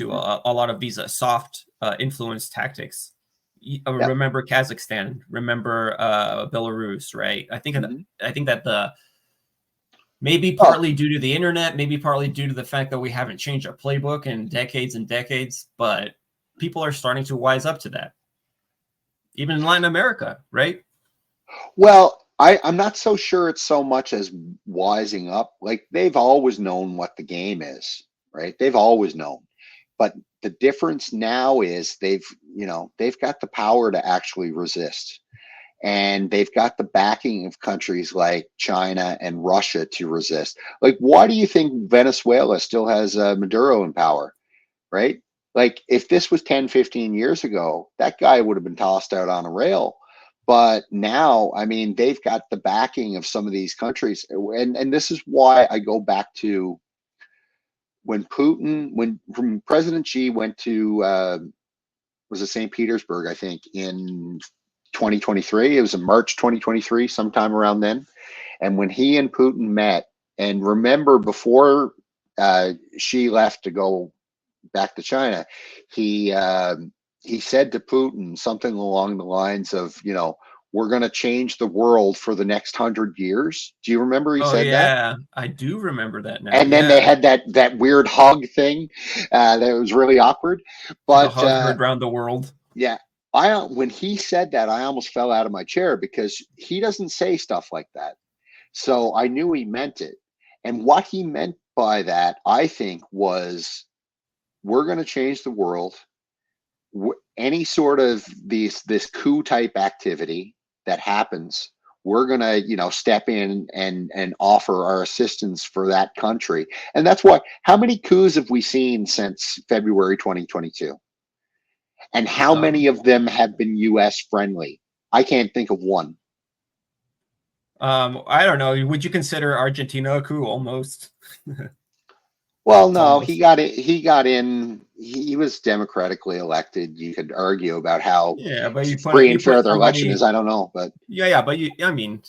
a lot of these soft influence tactics. Remember Kazakhstan, remember Belarus, right? I think that the maybe partly due to the internet, maybe partly due to the fact that we haven't changed our playbook in decades and decades, but people are starting to wise up to that. Even in Latin America, right? Well, I'm not so sure it's so much as wising up. Like, they've always known what the game is, right? They've always known. But the difference now is they've got the power to actually resist. And they've got the backing of countries like China and Russia to resist. Like, why do you think Venezuela still has Maduro in power, right? Like, if this was 10, 15 years ago, that guy would have been tossed out on a rail. But now, I mean, they've got the backing of some of these countries. And this is why I go back to when President Xi went to, was it St. Petersburg, I think, in 2023. It was in March 2023, sometime around then. And when he and Putin met, and remember, before Xi left to go back to China, he said to Putin something along the lines of, we're going to change the world for the next 100 years. Do you remember he said that? Yeah, I do remember that now. And then they had that weird hug thing that was really awkward. But the hug heard around the world. Yeah. When he said that, I almost fell out of my chair because he doesn't say stuff like that. So I knew he meant it. And what he meant by that, I think, was we're going to change the world. Any sort of this coup type activity that happens, we're going to, step in and offer our assistance for that country. And that's why, how many coups have we seen since February 2022? And how many of them have been U.S. friendly? I can't think of one. I don't know. Would you consider Argentina a coup almost? Well, no, he got in. He was democratically elected. You could argue about how free and fair their election is. I don't know, but but I mean,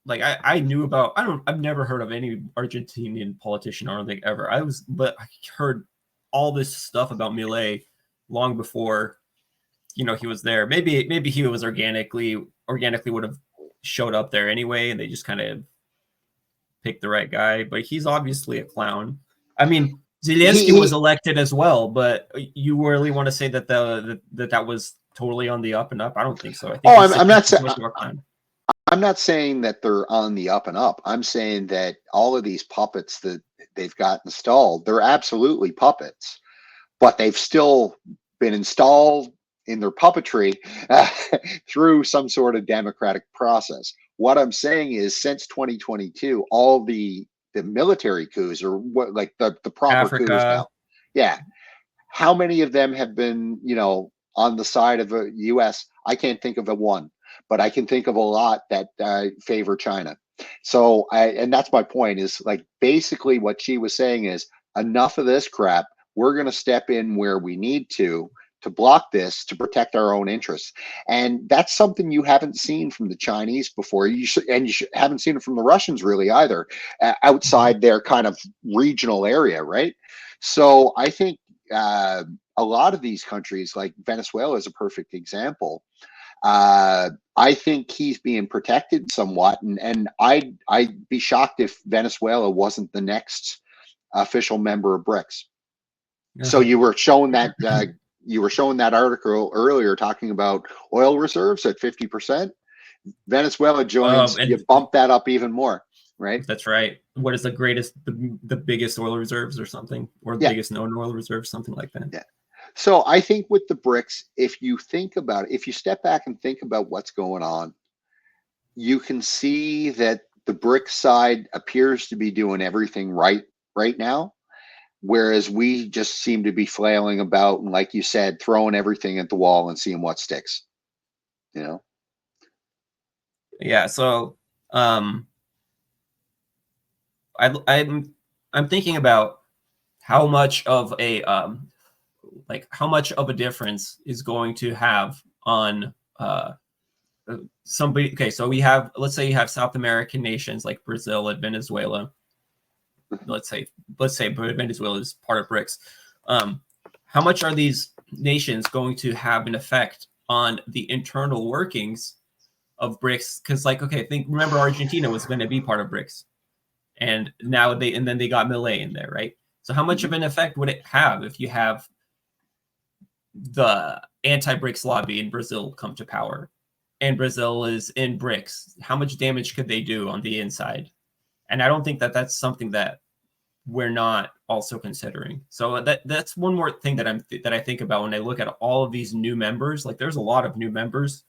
like I knew about. I've never heard of any Argentinian politician. I don't think ever. But I heard all this stuff about Milei long before, he was there. Maybe he was organically would have showed up there anyway, and they just kind of picked the right guy. But he's obviously a clown. I mean, Zelensky was elected as well, but you really want to say that that was totally on the up and up? I don't think so. I think I'm not saying that they're on the up and up. I'm saying that all of these puppets that they've got installed, they're absolutely puppets, but they've still been installed in their puppetry through some sort of democratic process. What I'm saying is, since 2022, all the military coups, or what, like the proper coups now, yeah, how many of them have been, on the side of a U.S.? I can't think of a one, but I can think of a lot that favor China. So, and that's my point, is like basically what she was saying is, enough of this crap. We're going to step in where we need to block this, to protect our own interests. And that's something you haven't seen from the Chinese before. You haven't seen it from the Russians really either, outside their kind of regional area, right? So I think a lot of these countries, like Venezuela is a perfect example. I think he's being protected somewhat, and I'd be shocked if Venezuela wasn't the next official member of BRICS. So you were showing that article earlier talking about oil reserves at 50%. Venezuela joins, you bump that up even more, right? That's right. What is the biggest oil reserves or something, or the biggest known oil reserves, something like that? Yeah. So I think with the BRICS, if you think about it, if you step back and think about what's going on, you can see that the BRICS side appears to be doing everything right now, whereas we just seem to be flailing about and, like you said, throwing everything at the wall and seeing what sticks. Yeah. So I'm thinking about how much of a difference is going to have on somebody. Okay, so let's say you have South American nations like Brazil and Venezuela. Let's say Venezuela is part of BRICS. How much are these nations going to have an effect on the internal workings of BRICS? Because, remember Argentina was going to be part of BRICS, and then they got Milei in there, right? So how much of an effect would it have if you have the anti-BRICS lobby in Brazil come to power, and Brazil is in BRICS? How much damage could they do on the inside? And I don't think that that's something that we're not also considering. So that's one more thing that I think about when I look at all of these new members. Like, there's a lot of new members,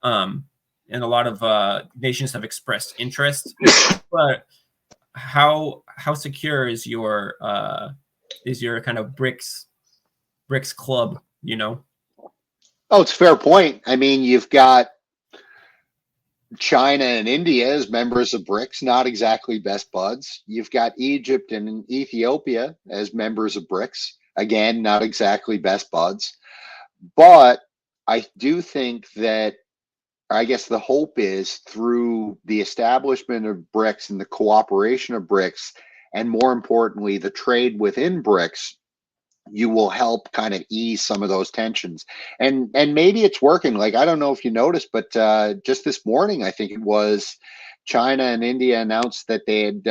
and a lot of nations have expressed interest. But how secure is your kind of BRICS club? Oh, it's a fair point. I mean, you've got China and India as members of BRICS, not exactly best buds. You've got Egypt and Ethiopia as members of BRICS, again, not exactly best buds. But I do think that, I guess the hope is, through the establishment of BRICS and the cooperation of BRICS, and more importantly, the trade within BRICS, you will help kind of ease some of those tensions. And maybe it's working. Like, I don't know if you noticed, but just this morning, I think it was, China and India announced that they had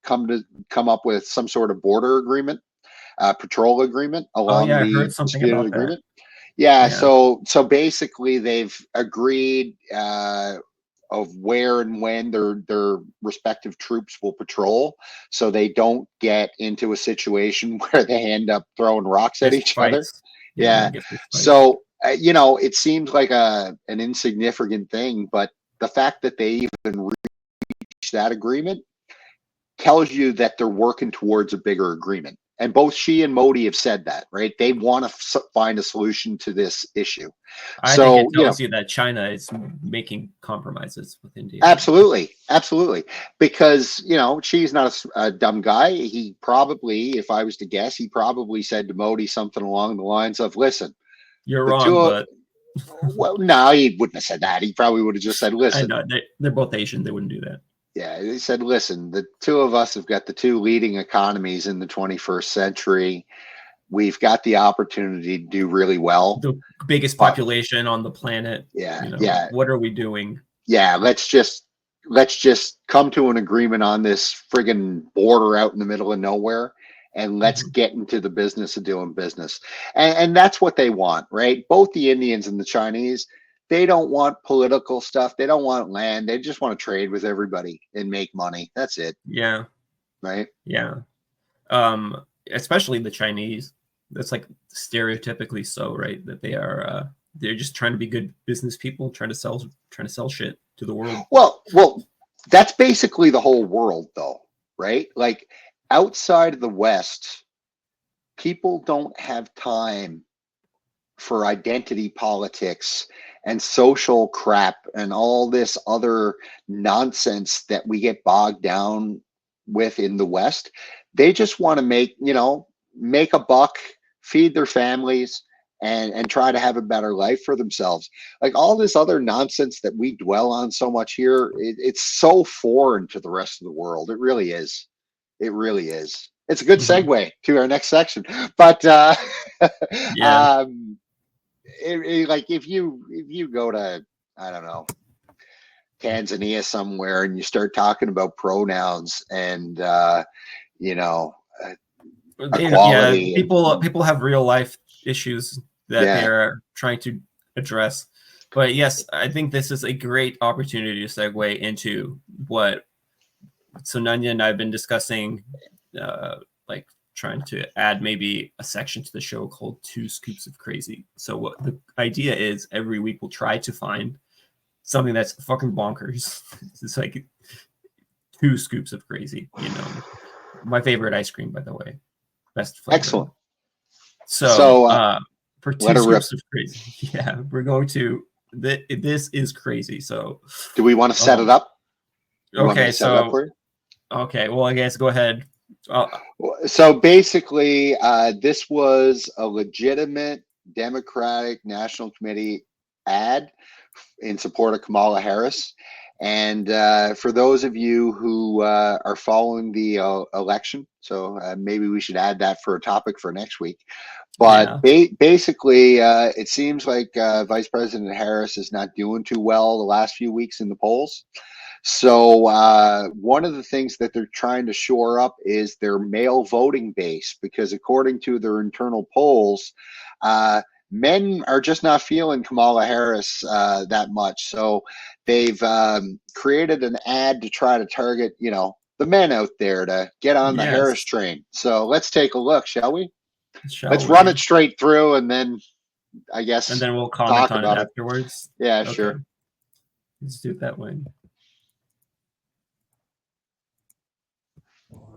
come up with some sort of border agreement, patrol agreement along I heard something about agreement. That. Yeah, so basically they've agreed of where and when their respective troops will patrol, so they don't get into a situation where they end up throwing rocks at each other. Yeah. So it seems like an insignificant thing, but the fact that they even reached that agreement tells you that they're working towards a bigger agreement. And both Xi and Modi have said that, right? They want to find a solution to this issue. I think it tells you that China is making compromises with India. Absolutely. Because, Xi's not a dumb guy. He probably, if I was to guess, he probably said to Modi something along the lines of, listen, you're wrong, but... Well, no, he wouldn't have said that. He probably would have just said, listen. I know, they're both Asian. They wouldn't do that. Yeah, he said, listen, the two of us have got the two leading economies in the 21st century. we've got the opportunity to do really well. The biggest population on the planet. Yeah, you know, yeah. What are we doing? Yeah, let's just come to an agreement on this friggin' border out in the middle of nowhere, and let's get into the business of doing business. And that's what they want, right? Both the Indians and the Chinese, they don't want political stuff. They don't want land. They just want to trade with everybody and make money. That's it. Yeah. Right? Yeah. Especially the Chinese. That's like stereotypically so, right? That they're just trying to be good business people, trying to sell shit to the world. Well, that's basically the whole world, though, right? Like outside of the West, people don't have time for identity politics and social crap and all this other nonsense that we get bogged down with in the West. They just want to make a buck, feed their families, and try to have a better life for themselves. Like all this other nonsense that we dwell on so much here, it's so foreign to the rest of the world. It really is. It really is. It's a good segue to our next section. But Yeah. like if you go to, I don't know, Tanzania somewhere and you start talking about pronouns and equality, people have real life issues that they're trying to address. But yes, I think this is a great opportunity to segue into what Nanya and I have been discussing, like trying to add maybe a section to the show called 2 Scoops of Crazy. So what the idea is, every week we'll try to find something that's fucking bonkers. It's like 2 scoops of crazy, My favorite ice cream, by the way. Best flavor. Excellent. So for 2 scoops of crazy, yeah, we're going to. This is crazy. So, do we want to set it up? Okay, okay. Well, I guess go ahead. So basically, this was a legitimate Democratic National Committee ad in support of Kamala Harris. And for those of you who are following the election, so maybe we should add that for a topic for next week. But basically, it seems like Vice President Harris is not doing too well the last few weeks in the polls. So one of the things that they're trying to shore up is their male voting base, because according to their internal polls, men are just not feeling Kamala Harris that much. So they've created an ad to try to target, the men out there to get on the Harris train. So let's take a look, shall we? Let's run it straight through, and then I guess and then we'll comment on it afterwards. Yeah, okay. Sure. Let's do it that way.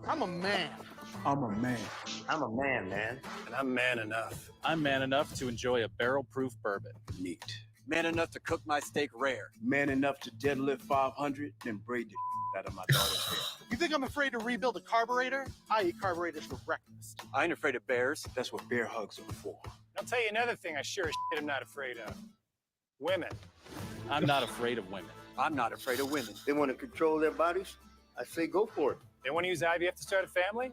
I'm a man. I'm a man. I'm a man, man. And I'm man enough. I'm man enough to enjoy a barrel-proof bourbon. Neat. Man enough to cook my steak rare. Man enough to deadlift 500 and braid the out of my daughter's hair. You think I'm afraid to rebuild a carburetor? I eat carburetors for breakfast. I ain't afraid of bears. That's what bear hugs are for. I'll tell you another thing I sure as shit am not afraid of. Women. I'm not afraid of women. I'm not afraid of women. They want to control their bodies? I say go for it. They want to use IVF to start a family?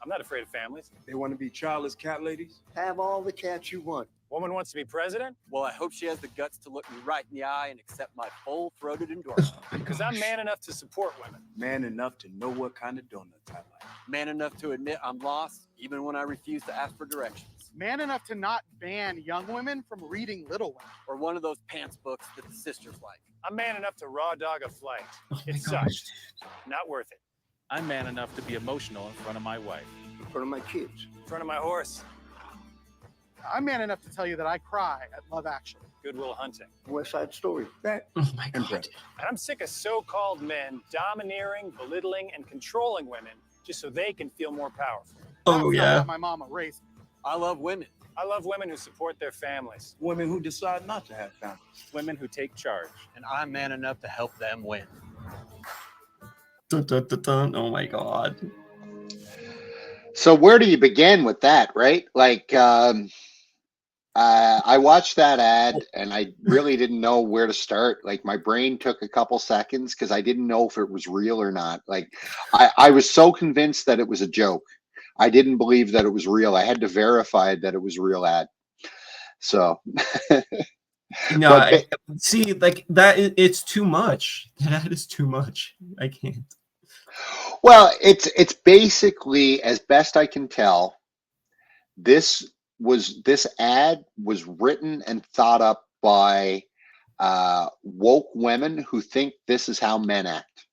I'm not afraid of families. They want to be childless cat ladies? Have all the cats you want. Woman wants to be president? Well, I hope she has the guts to look me right in the eye and accept my full-throated endorsement. Because I'm man enough to support women. Man enough to know what kind of donuts I like. Man enough to admit I'm lost, even when I refuse to ask for directions. Man enough to not ban young women from reading Little Women. Or one of those pants books that the sisters like. I'm man enough to raw dog a flight. It sucks. Not worth it. I'm man enough to be emotional in front of my wife. In front of my kids. In front of my horse. I'm man enough to tell you that I cry at Love Actually. Good Will Hunting. West Side Story. That And I'm sick of so-called men domineering, belittling, and controlling women just so they can feel more powerful. That's not how my mama raised me. I love women. I love women who support their families. Women who decide not to have families. Women who take charge. And I'm man enough to help them win. Dun, dun, dun, dun. Oh my God. So where do you begin with that, right? Like, I watched that ad and I really didn't know where to start. Like my brain took a couple seconds because I didn't know if it was real or not. Like I was so convinced that it was a joke. I didn't believe that it was real. I had to verify that it was a real ad. So, No, but see, like that, it's too much. That is too much. I can't. well, it's basically, as best I can tell, this ad was written and thought up by woke women who think this is how men act.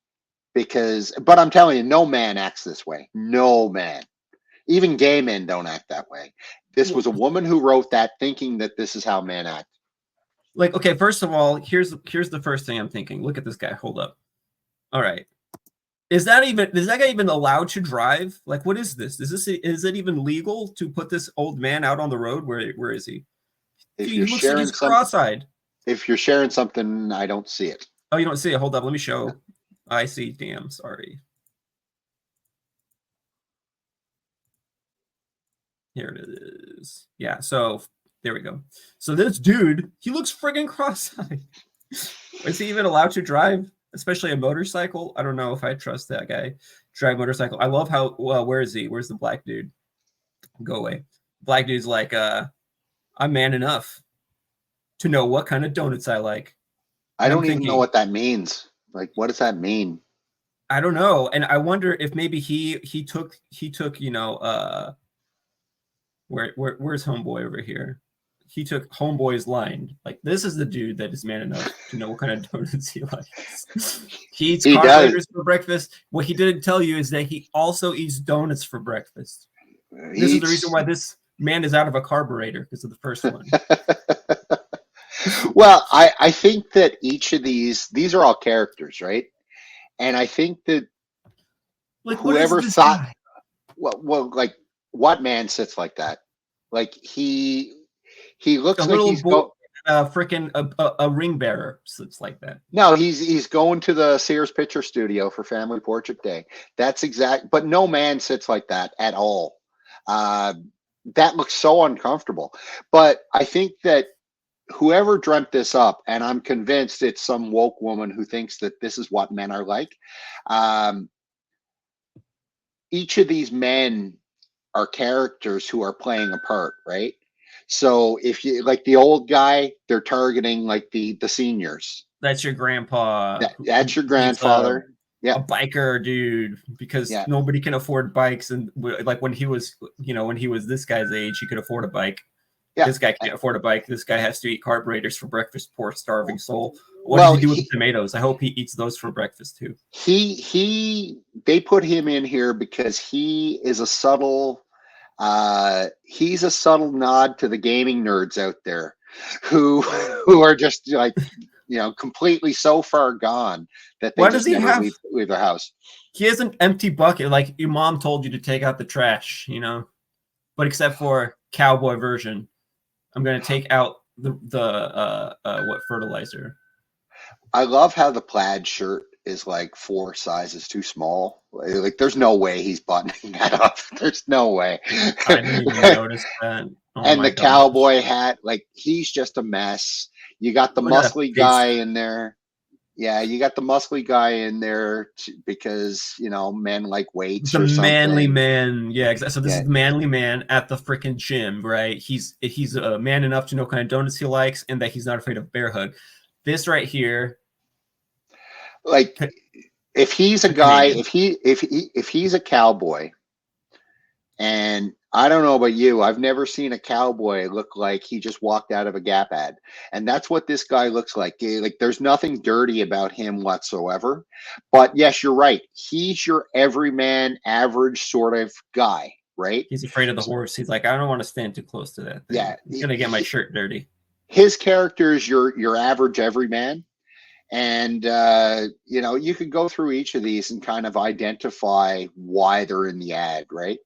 But I'm telling you, no man acts this way. No man. Even gay men don't act that way. This was a woman who wrote that thinking that this is how men act. Like, okay, first of all, here's the first thing I'm thinking. Look at this guy. Hold up. All right. Is that guy even allowed to drive? Like, what is this? Is it even legal to put this old man out on the road? Where is he? He looks like he's cross-eyed. If you're sharing something, I don't see it. Oh, you don't see it? Hold up. Let me show. I see. Damn, sorry. Here it is. Yeah, so there we go. So this dude, he looks friggin' cross-eyed. Is he even allowed to drive, especially a motorcycle? I don't know if I trust that guy. Drive motorcycle. I love how, well, where is he? Where's the black dude? Go away. Black dude's like, I'm man enough to know what kind of donuts I like. I don't even know what that means. Like, what does that mean? I don't know. And I wonder if maybe he took, you know, where's Homeboy over here? He took Homeboy's line. Like, this is the dude that is man enough to know what kind of donuts he likes. He eats carburetors for breakfast. What he didn't tell you is that he also eats donuts for breakfast. This is the reason why this man is out of a carburetor, because of the first one. Well, I think that each of these are all characters, right? And I think that like, whoever thought, well, like, what man sits like that? Like, he looks like he's freaking a ring bearer sits like that. No, he's going to the Sears Picture Studio for Family Portrait Day. That's exact. But no man sits like that at all. That looks so uncomfortable. But I think that whoever dreamt this up, and I'm convinced it's some woke woman who thinks that this is what men are like. Each of these men are characters who are playing a part, right? So if you like the old guy, they're targeting like the seniors. That's your grandpa. That's your grandfather. A biker dude, because nobody can afford bikes. And like when he was, you know, when he was this guy's age, he could afford a bike. Yeah. This guy can't afford a bike. This guy has to eat carburetors for breakfast. Poor starving soul. What does he do with the tomatoes? I hope he eats those for breakfast too. They put him in here because he is a subtle. He's a subtle nod to the gaming nerds out there, who are just like, you know, completely so far gone that they just never leave their house. He has an empty bucket, like your mom told you to take out the trash, you know. But except for cowboy version, I'm gonna take out the what fertilizer. I love how the plaid shirt is like 4 sizes too small. Like, there's no way he's buttoning that up. There's no way. I didn't even notice that. Oh, and the cowboy hat, like, he's just a mess. You got the muscly guy in there. Yeah, you got the muscly guy in there because, you know, men like weights. The manly man. Yeah, exactly. So this is the manly man at the freaking gym, right? He's a man enough to know what kind of donuts he likes and that he's not afraid of bear hug. This right here. Like, if he's a guy, if he's a cowboy, and I don't know about you, I've never seen a cowboy look like he just walked out of a Gap ad, and that's what this guy looks like. Like, there's nothing dirty about him whatsoever. But yes, you're right. He's your everyman, average sort of guy, right? He's afraid of the horse. He's like, I don't want to stand too close to that thing. Yeah, he's gonna get my shirt dirty. His character is your average everyman. And, you know, you could go through each of these and kind of identify why they're in the ad, right?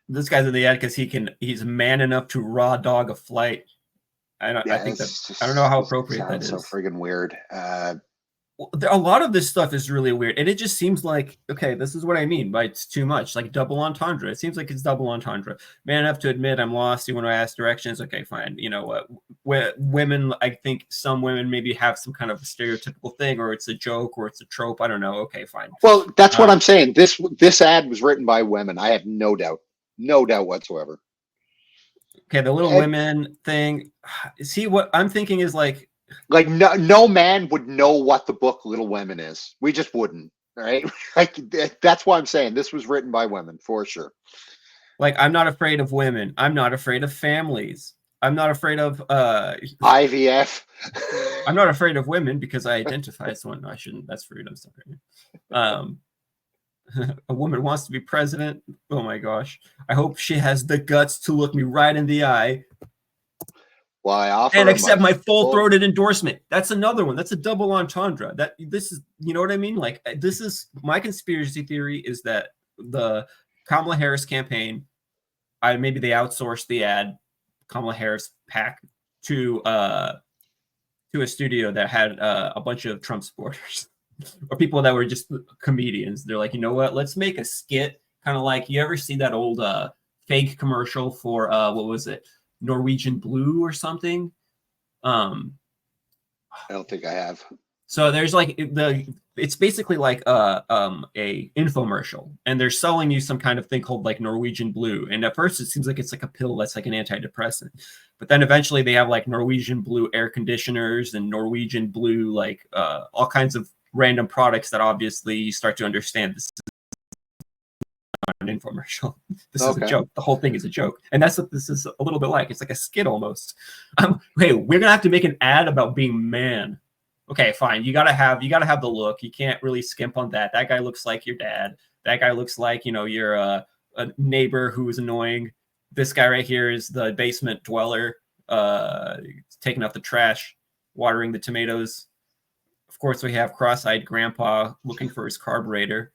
This guy's in the ad because he's man enough to raw dog a flight. I think that, I don't know how appropriate that is. So friggin' weird. A lot of this stuff is really weird. And it just seems like, okay, this is what I mean by it's too much. Like double entendre. It seems like it's double entendre. Man enough to admit I'm lost. You want to ask directions? Okay, fine. You know what? Women, I think some women maybe have some kind of a stereotypical thing, or it's a joke, or it's a trope. I don't know. Okay, fine. Well, that's what I'm saying. This ad was written by women. I have no doubt. No doubt whatsoever. Okay, the Little And- Women thing. See, what I'm thinking is like no man would know what the book Little Women is. We just wouldn't, right? Like that's why I'm saying this was written by women for sure. I'm not afraid of women. I'm not afraid of families. I'm not afraid of IVF. I'm not afraid of women because I identify as one. No, I shouldn't. That's freedom stuff. A woman wants to be president. Oh my gosh. I hope she has the guts to look me right in the eye Well, I offer and her accept my full-throated endorsement. That's another one. That's a double entendre. That this is, you know what I mean? Like, this is my conspiracy theory is that the Kamala Harris campaign, maybe they outsourced the ad Kamala Harris pack to a studio that had a bunch of Trump supporters or people that were just comedians. They're like, you know what? Let's make a skit, kind of like, you ever see that old fake commercial for what was it? Norwegian Blue or something? I don't think I have. So there's like it's basically like a infomercial, and they're selling you some kind of thing called like Norwegian Blue. And at first it seems like it's like a pill that's like an antidepressant, but then eventually they have like Norwegian Blue air conditioners and Norwegian Blue like all kinds of random products that obviously you start to understand this is not an infomercial. This is a joke. The whole thing is a joke, and that's what this is a little bit like. It's like a skit almost. Hey, we're gonna have to make an ad about being man. Okay, fine. You gotta have the look. You can't really skimp on that. That guy looks like your dad. That guy looks like, you know, your a neighbor who is annoying. This guy right here is the basement dweller, taking out the trash, watering the tomatoes. Of course, we have cross-eyed grandpa looking for his carburetor,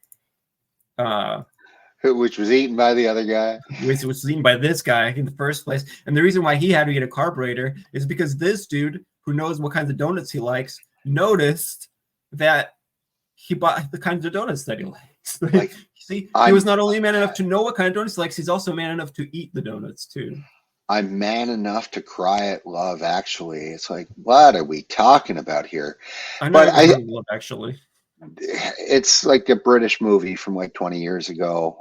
which was eaten by the other guy. Which was eaten by this guy in the first place. And the reason why he had to get a carburetor is because this dude, who knows what kinds of donuts he likes, noticed that he bought the kinds of donuts that he likes. Like, see, he was not only man enough to know what kind of donuts he likes, he's also man enough to eat the donuts too. I'm man enough to cry at Love Actually. It's like, what are we talking about here? I know Love Actually. It's like a British movie from like 20 years ago.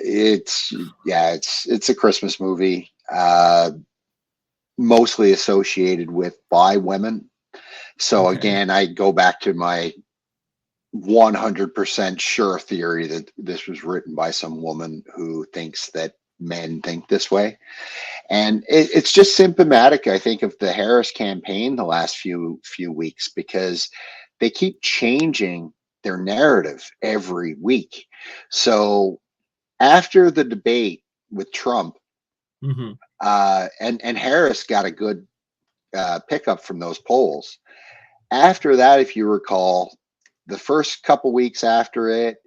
It's a Christmas movie. Mostly associated with by women. So again, I go back to my 100% sure theory that this was written by some woman who thinks that men think this way. And it's just symptomatic, I think, of the Harris campaign the last few weeks, because they keep changing their narrative every week. So after the debate with Trump, and Harris got a good pickup from those polls. After that, if you recall, the first couple weeks after it,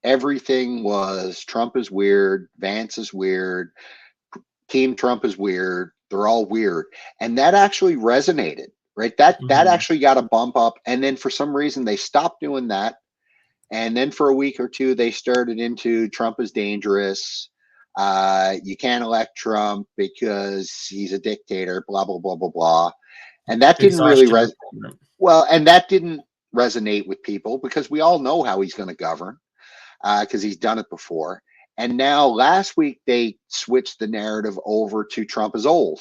everything was Trump is weird, Vance is weird, Team Trump is weird. They're all weird, and that actually resonated, right? That actually got a bump up, and then for some reason they stopped doing that, and then for a week or two they started into Trump is dangerous. You can't elect Trump because he's a dictator, blah, blah, blah, blah, blah. And that didn't really and that didn't resonate with people because we all know how he's going to govern because he's done it before. And now last week they switched the narrative over to Trump is old,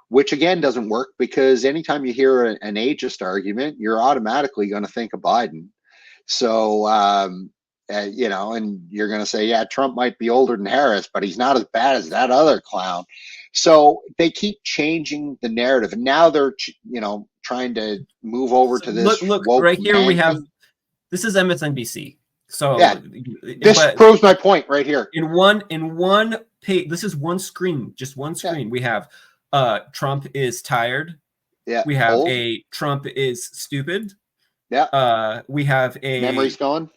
which again doesn't work because anytime you hear an ageist argument, you're automatically going to think of Biden. So, you know, and you're going to say, yeah, Trump might be older than Harris, but he's not as bad as that other clown. So they keep changing the narrative, and now they're, you know, trying to move over to this. Look right here we have. This is MSNBC. So yeah, this proves my point right here. In one page, this is one screen, just one screen. Yeah. We have Trump is tired. Yeah. We have a Trump is stupid. Yeah. We have a memory's going.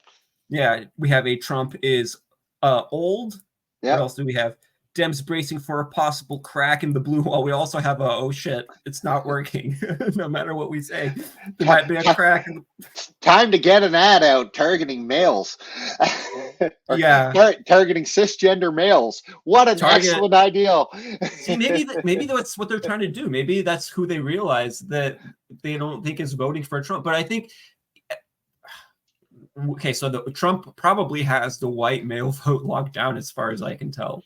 Yeah, we have a Trump is old. Yeah. What else do we have? Dems bracing for a possible crack in the blue wall. We also have a oh shit, it's not working. No matter what we say, there might be a crack. Time to get an ad out targeting males. Yeah, targeting cisgender males. What an excellent idea. See, maybe that's what they're trying to do. Maybe that's who they realize that they don't think is voting for Trump. But I think okay, so the Trump probably has the white male vote locked down, as far as I can tell.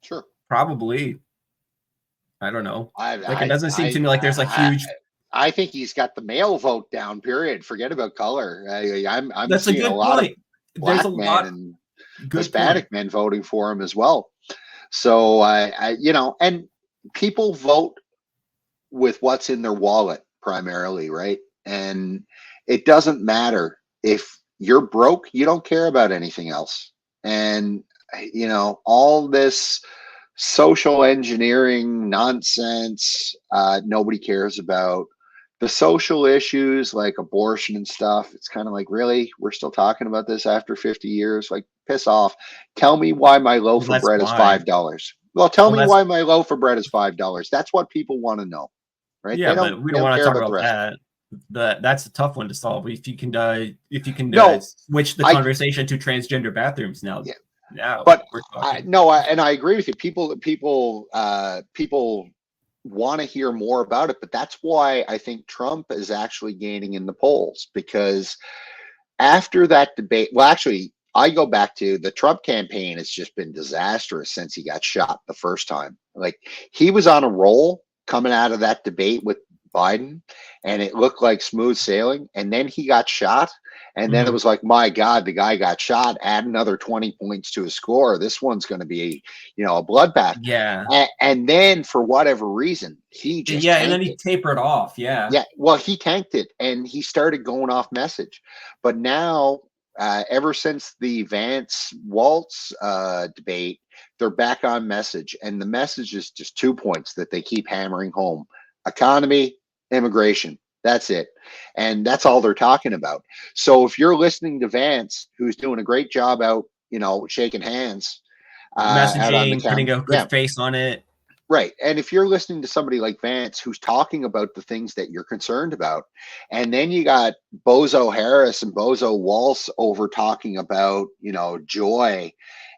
Sure. Probably. I don't know. Like, it doesn't seem I, to me like there's a huge. I think he's got the male vote down. Period. Forget about color. I'm That's a seeing a good lot of point. There's a black men lot. and Good Hispanic point. men voting for him as well. So and people vote with what's in their wallet primarily, right? And it doesn't matter if you're broke, you don't care about anything else. And all this social engineering nonsense, nobody cares about. The social issues like abortion and stuff, it's kind of like, really, we're still talking about this after 50 years? Like, piss off. Tell me why my Well, loaf of that's bread is why. $5. Well, tell Well, me that's why my loaf of bread is $5. That's what people want to know, right? yeah, but we They don't don't want to care talk about the about rest. that. That's a tough one to solve. If you can No, switch the I conversation to transgender bathrooms now. yeah, Now but we're talking. and I agree with you. People want to hear more about it, but that's why I think Trump is actually gaining in the polls, because after that debate, well, actually, I go back to the Trump campaign has just been disastrous since he got shot the first time. Like, he was on a roll coming out of that debate with Biden, and it looked like smooth sailing. And then he got shot. And then it was like, my God, the guy got shot. Add another 20 points to his score. This one's going to be, a bloodbath. Yeah. And then for whatever reason, he just And then tanked he it. tapered off. Yeah. Yeah, well, he tanked it and he started going off message. But now, ever since the Vance Waltz debate, they're back on message. And the message is just 2 points that they keep hammering home: economy, immigration. That's it. And that's all they're talking about. So if you're listening to Vance, who's doing a great job out, shaking hands out on the Messaging, putting camera. a good face on it. Right. And if you're listening to somebody like Vance who's talking about the things that you're concerned about, and then you got Bozo Harris and Bozo Waltz over talking about, joy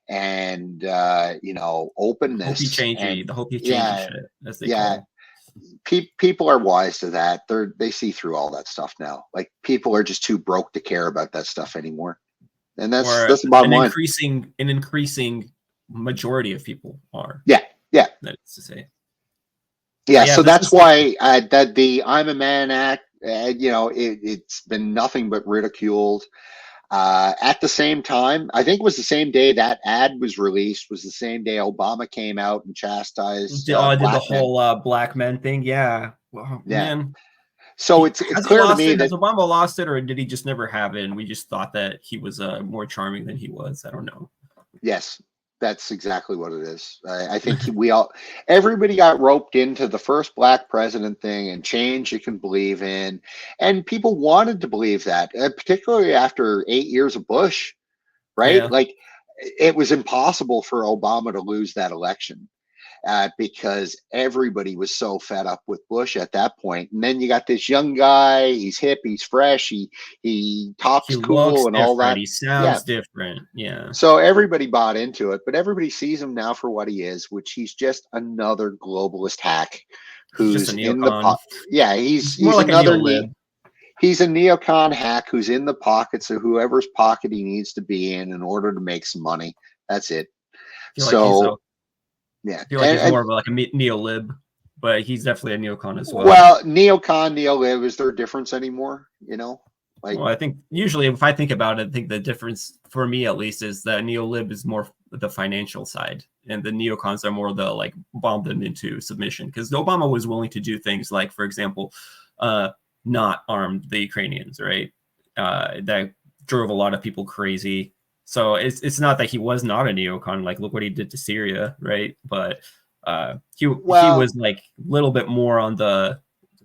and, openness. Hope you change and the hope you change yeah, shit, as they yeah. call. People are wise to that. They see through all that stuff now. Like, people are just too broke to care about that stuff anymore. And Or that's the bottom line. an increasing majority of people are. Yeah. Yeah. That's to say. Yeah, Yeah, so this that's is why that the "I'm a Man" act, it's been nothing but ridiculed. At the same time, I think it was the same day that ad was released, was the same day Obama came out and chastised did the black men. whole black men thing. Yeah. Well, Yeah. man. So it's Has he clear to lost me it? Has that Obama lost it, or did he just never have it? And we just thought that he was more charming than he was. I don't know. yes, that's exactly what it is. I think everybody got roped into the first black president thing and change you can believe in, and people wanted to believe that, particularly after 8 years of Bush, right? Yeah. Like, it was impossible for Obama to lose that election. Because everybody was so fed up with Bush at that point. And then you got this young guy, he's hip, he's fresh, he talks He cool looks and all different. that. He sounds different. Yeah. So everybody bought into it, but everybody sees him now for what he is, which he's just another globalist hack He's just who's a in the neocon. he's More like another a neo-lib. he's a neocon hack who's in the pockets of whoever's pocket he needs to be in order to make some money. That's it. I feel like he's and more of a neo-lib, but he's definitely a neocon as well. Well, neocon, neo-lib, is there a difference anymore? Well, I think usually, if I think about it, I think the difference for me, at least, is that neo-lib is more the financial side, and the neocons are more the bomb them into submission. Because Obama was willing to do things like, for example, not arm the Ukrainians, right? That drove a lot of people crazy. So it's not that he was not a neocon. Like, look what he did to Syria, right? But he was a little bit more on the,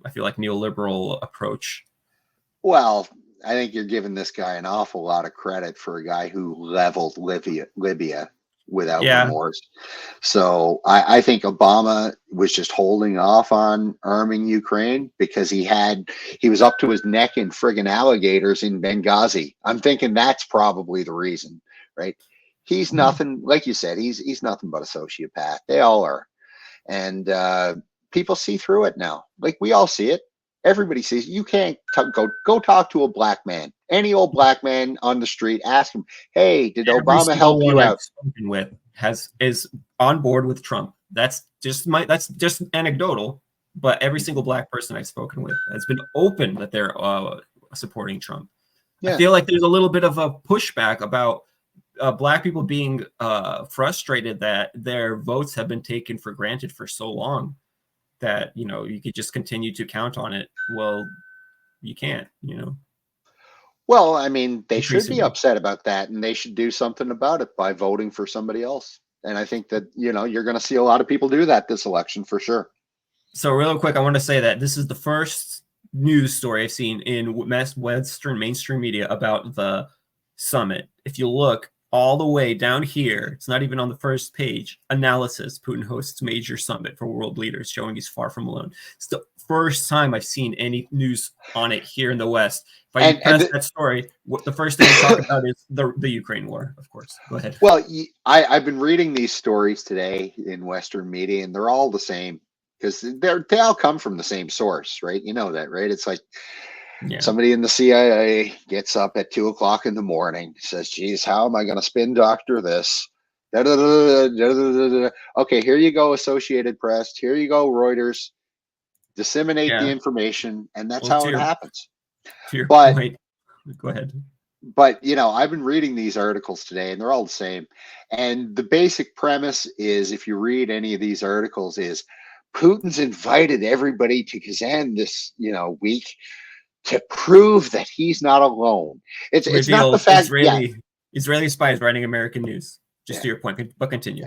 I feel like, neoliberal approach. Well, I think you're giving this guy an awful lot of credit for a guy who leveled Libya without remorse. So I think Obama was just holding off on arming Ukraine because he was up to his neck in friggin' alligators in Benghazi. I'm thinking that's probably the reason, right? He's nothing, like you said, he's nothing but a sociopath. They all are. And people see through it now. Like, we all see it. Everybody sees. You can't go talk to a black man, any old black man on the street. Ask him, hey, did Every Obama help single you one I've out? spoken with is on board with Trump. That's just anecdotal, but every single black person I've spoken with has been open that they're supporting Trump. Yeah. I feel like there's a little bit of a pushback about black people being frustrated that their votes have been taken for granted for so long that, you know, you could just continue to count on it. Well, you can't, you know. Well, I mean, they should be Increasingly. upset about that, and they should do something about it by voting for somebody else. And I think that, you know, you're going to see a lot of people do that this election for sure. So real quick, I want to say that this is the first news story I've seen in Western mainstream media about the summit. If you look all the way down here, it's not even on the first page. Analysis: Putin hosts major summit for world leaders, showing he's far from alone. It's the first time I've seen any news on it here in the West. If I press that story, the first thing we talk about is the Ukraine war, of course. Go ahead. Well, I've been reading these stories today in Western media, and they're all the same because they all come from the same source, right? You know that, right? It's like somebody in the CIA gets up at 2 o'clock in the morning, says, geez, how am I going to spin doctor this? Okay, here you go, Associated Press. Here you go, Reuters. Disseminate the information, and that's how it happens. To your point, go ahead. But, you know, I've been reading these articles today, and they're all the same. And the basic premise is, if you read any of these articles, is Putin's invited everybody to Kazan this, you know, week to prove that he's not alone. It's not the fact Israeli spies writing American news. Just to your point, but continue.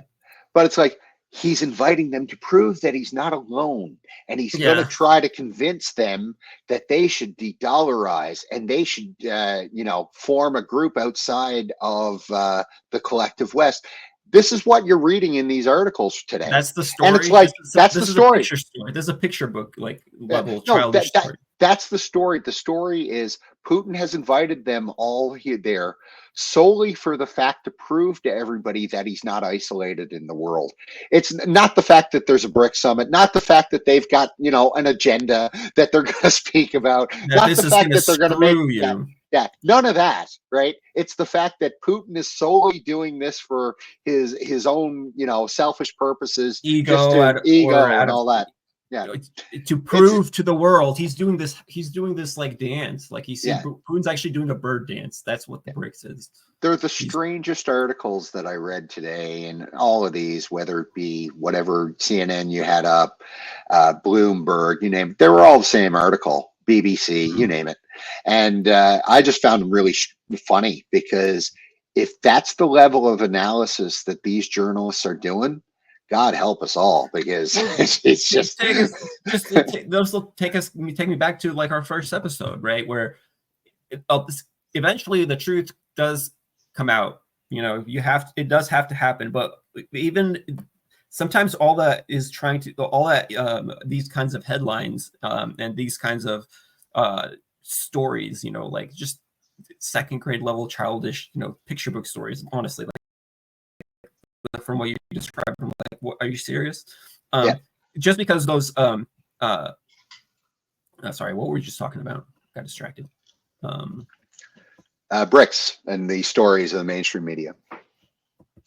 But it's like he's inviting them to prove that he's not alone, and he's going to try to convince them that they should de-dollarize and they should, you know, form a group outside of the collective West. This is what you're reading in these articles today. That's the story. And it's like, that's the story. There's a picture book like level childish story. That's the story. The story is Putin has invited them all here there solely for the fact to prove to everybody that he's not isolated in the world. It's not the fact that there's a BRICS summit, not the fact that they've got, you know, an agenda that they're going to speak about, not the fact that they're going to make you. Yeah, none of that, right? It's the fact that Putin is solely doing this for his own, you know, selfish purposes, ego and all that. Yeah, to prove to the world he's doing this like dance, like Putin's actually doing a bird dance. That's what the BRICS is. They're the strangest articles that I read today, and all of these, whether it be whatever CNN you had up, Bloomberg, you name it, they were all the same article. BBC, you name it. And I just found them really funny, because if that's the level of analysis that these journalists are doing, God help us all, because it's just take me back to like our first episode, right? Where eventually the truth does come out. You know, it does have to happen, but even sometimes these kinds of headlines and these kinds of stories, you know, like just second grade level childish, you know, picture book stories, honestly, like from what you described, from like, what, are you serious? Just because those sorry, what were we just talking about? Got distracted. BRICS and the stories of the mainstream media.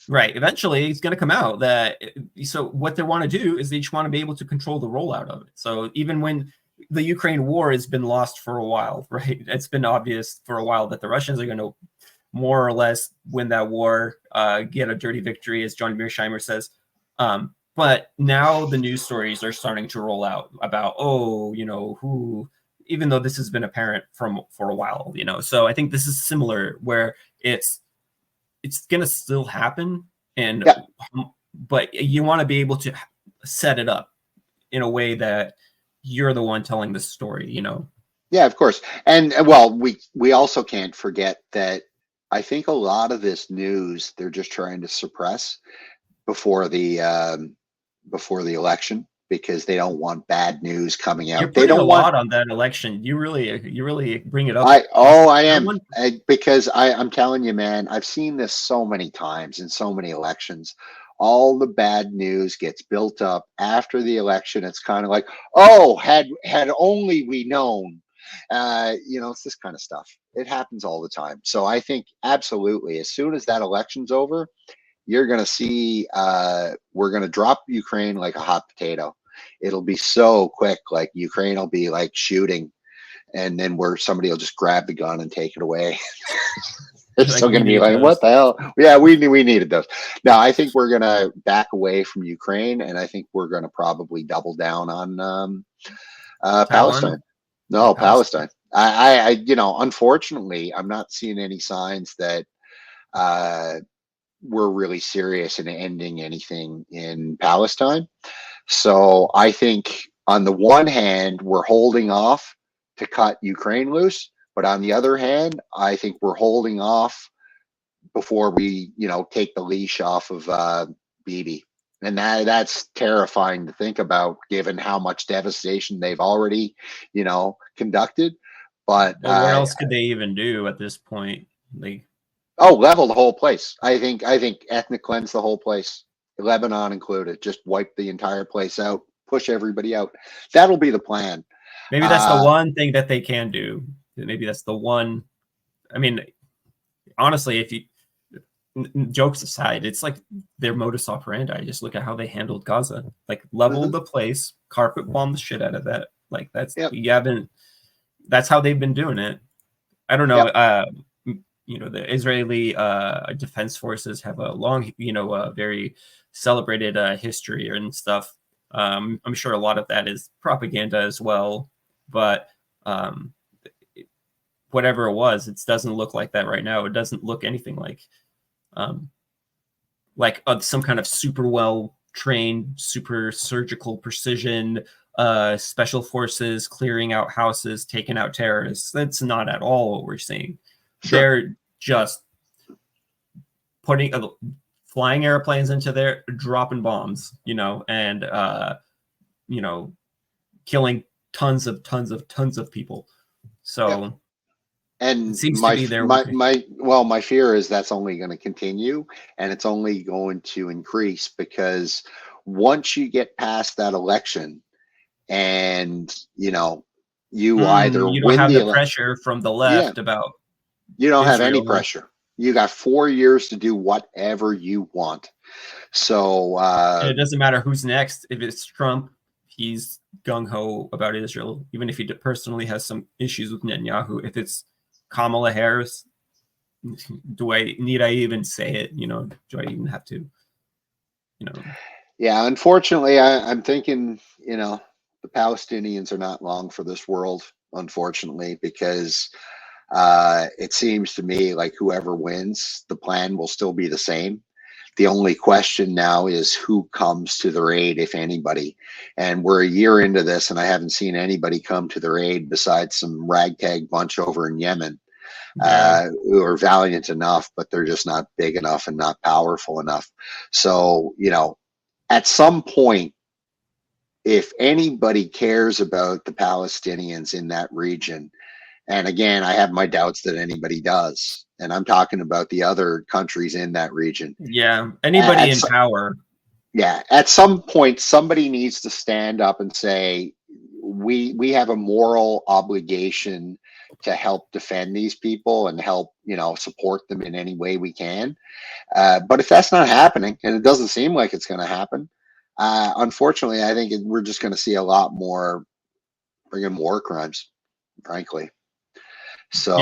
Right. Eventually, it's going to come out that. So what they want to do is they just want to be able to control the rollout of it. So even when the Ukraine war has been lost for a while, right? It's been obvious for a while that the Russians are going to more or less win that war, get a dirty victory, as John Mearsheimer says. But now the news stories are starting to roll out about, you know, who, even though this has been apparent for a while, you know. So I think this is similar, where it's going to still happen, but you want to be able to set it up in a way that you're the one telling the story, you know. Yeah, of course. And well, we also can't forget that I think a lot of this news they're just trying to suppress before the election, because they don't want bad news coming out. They don't want on that election. You really bring it up. I am, because I'm telling you, man, I've seen this so many times in so many elections. all the bad news gets built up after the election. It's kind of like, oh, had only we known. It's this kind of stuff. It happens all the time. So I think absolutely, as soon as that election's over, you're going to see we're going to drop Ukraine like a hot potato. It'll be so quick. Like Ukraine will be like shooting, and then where somebody will just grab the gun and take it away. They're still going to be like, what the hell? Yeah, we needed those. No, I think we're going to back away from Ukraine, and I think we're going to probably double down on Palestine. No, Palestine. I unfortunately, I'm not seeing any signs that we're really serious in ending anything in Palestine. So I think on the one hand, we're holding off to cut Ukraine loose. But on the other hand, I think we're holding off before we, take the leash off of Bibi. And that's terrifying to think about, given how much devastation they've already, conducted. But what else could they even do at this point? Level the whole place. I think ethnic cleanse the whole place, Lebanon included. Just wipe the entire place out, push everybody out. That'll be the plan. Maybe that's the one thing that they can do. Maybe that's the one. I mean, honestly, if you jokes aside, it's like their modus operandi. Just look at how they handled Gaza. Like level the place, carpet bomb the shit out of that. Like that's that's how they've been doing it. I don't know. The Israeli defense forces have a long, very celebrated history and stuff. I'm sure a lot of that is propaganda as well, but whatever it was, it doesn't look like that right now. It doesn't look anything like some kind of super well trained, super surgical precision, special forces clearing out houses, taking out terrorists. That's not at all what we're seeing. Sure. They're just putting flying airplanes into there, dropping bombs, and killing tons of people. So and it seems my to be their my fear is that's only going to continue, and it's only going to increase, because once you get past that election, and you either you don't win have the pressure from the left about you don't Israel. have any pressure. You got 4 years to do whatever you want. So and it doesn't matter who's next. If it's Trump, he's gung-ho about Israel, even if he personally has some issues with Netanyahu. If it's Kamala Harris, need I even say it? Do I even have to? Yeah, unfortunately, I'm thinking, the Palestinians are not long for this world, unfortunately, because it seems to me like whoever wins, the plan will still be the same. The only question now is who comes to their aid, if anybody. And we're a year into this, and I haven't seen anybody come to their aid besides some ragtag bunch over in Yemen, who are valiant enough, but they're just not big enough and not powerful enough. So, at some point, if anybody cares about the Palestinians in that region, and again, I have my doubts that anybody does, and I'm talking about the other countries in that region. Yeah, anybody in power. Yeah, at some point, somebody needs to stand up and say, we have a moral obligation to help defend these people and help, support them in any way we can. But if that's not happening, and it doesn't seem like it's going to happen, unfortunately, I think we're just going to see a lot more friggin' war crimes, frankly. So,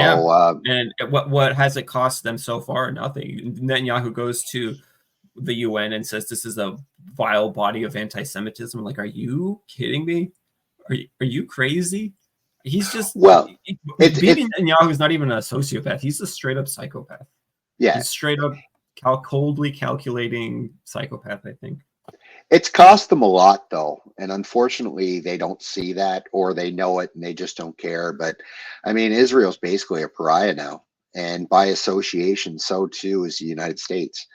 and what has it cost them so far? Nothing. Netanyahu goes to the UN and says this is a vile body of anti-Semitism. Like, are you kidding me? Are you crazy? He's just Bibi Netanyahu is not even a sociopath. He's a straight up psychopath. Yeah, he's straight up coldly calculating psychopath, I think. It's cost them a lot, though, and unfortunately, they don't see that, or they know it and they just don't care. But I mean, Israel's basically a pariah now, and by association, so too is the United States.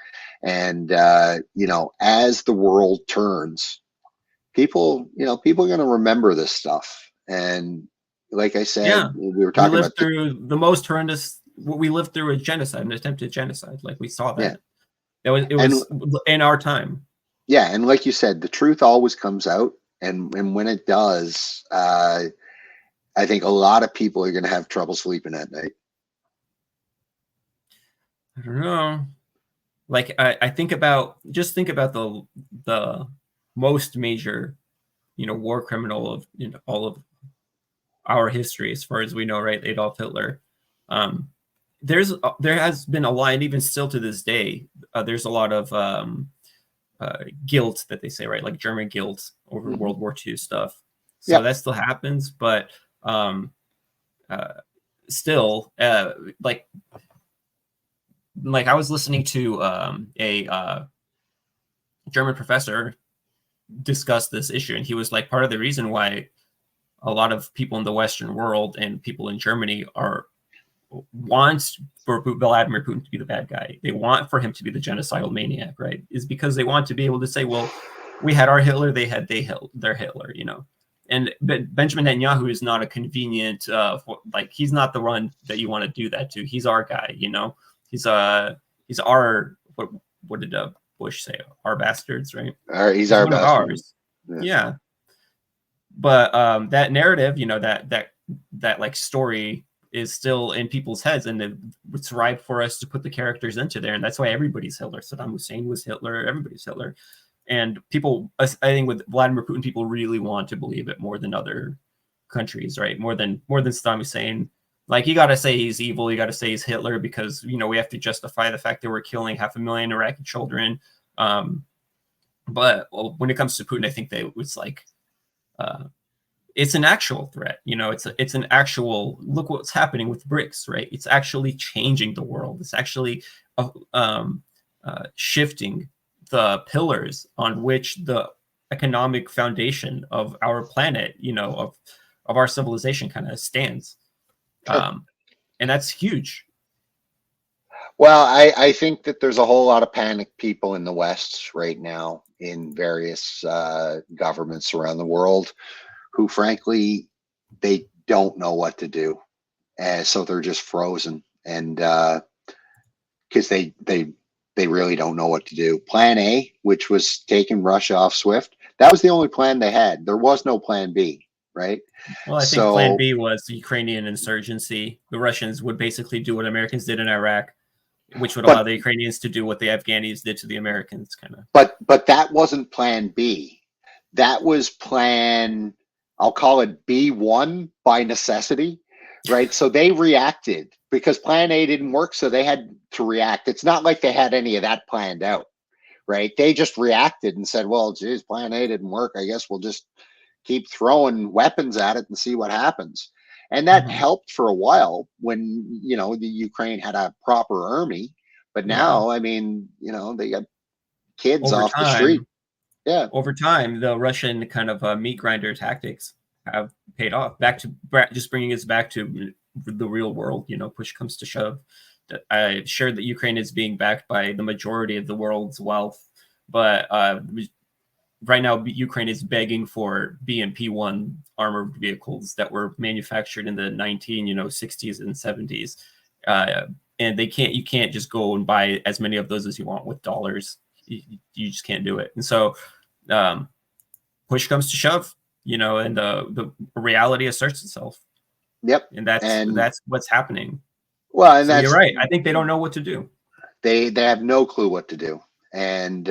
And as the world turns, people are going to remember this stuff. And like I said, we were talking about through the most horrendous. What we lived through a genocide, an attempted genocide. Like we saw that. It was in our time. Yeah, and like you said, the truth always comes out, and when it does, I think a lot of people are going to have trouble sleeping at night. I don't know. Like I think about the most major, war criminal of all of our history, as far as we know, right? Adolf Hitler. There has been a lot, and even still to this day, there's a lot of guilt that they say, right? Like German guilt over World War II stuff. So that still happens, but still, like I was listening to a German professor discuss this issue, and he was like, part of the reason why a lot of people in the Western world and people in Germany wants for Vladimir Putin to be the bad guy. They want for him to be the genocidal maniac, right? Is because they want to be able to say, well, we had our Hitler, they had their Hitler, And Benjamin Netanyahu is not a convenient, he's not the one that you want to do that to. He's our guy, He's our, what did Bush say? Our bastards, right? He's our bastard. Ours. Yeah. But that narrative, that like story is still in people's heads, and it's ripe for us to put the characters into there. And that's why everybody's Hitler. Saddam Hussein was Hitler. Everybody's Hitler. And people, I think with Vladimir Putin, people really want to believe it more than other countries, right? More than Saddam Hussein. Like, you got to say he's evil. You got to say he's Hitler because, we have to justify the fact that we're killing 500,000 Iraqi children. But when it comes to Putin, I think that it's like, it's an actual threat. It's an actual, look what's happening with BRICS, right? It's actually changing the world. It's actually shifting the pillars on which the economic foundation of our planet, of our civilization kind of stands. And that's huge. Well, I think that there's a whole lot of panicked people in the West right now in various governments around the world who, frankly, they don't know what to do. And so they're just frozen. And because they really don't know what to do. Plan A, which was taking Russia off SWIFT, that was the only plan they had. There was no plan B, right? Well, I think plan B was the Ukrainian insurgency. The Russians would basically do what Americans did in Iraq, which would allow the Ukrainians to do what the Afghanis did to the Americans, kind of. But that wasn't plan B. That was plan, I'll call it B1 by necessity, right? So they reacted because plan A didn't work, so they had to react. It's not like they had any of that planned out, right? They just reacted and said, well, geez, plan A didn't work. I guess we'll just keep throwing weapons at it and see what happens. And that helped for a while when, the Ukraine had a proper army. But now, I mean, they got kids off the street. Yeah. Over time, the Russian kind of meat grinder tactics have paid off. Just bringing us back to the real world, push comes to shove. I shared that Ukraine is being backed by the majority of the world's wealth, but right now Ukraine is begging for BMP-1 armored vehicles that were manufactured in the 1960s and 70s, and you can't just go and buy as many of those as you want with dollars. You just can't do it. And so push comes to shove, and the reality asserts itself. Yep. And that's what's happening. Well, and you're right. I think they don't know what to do. They have no clue what to do. And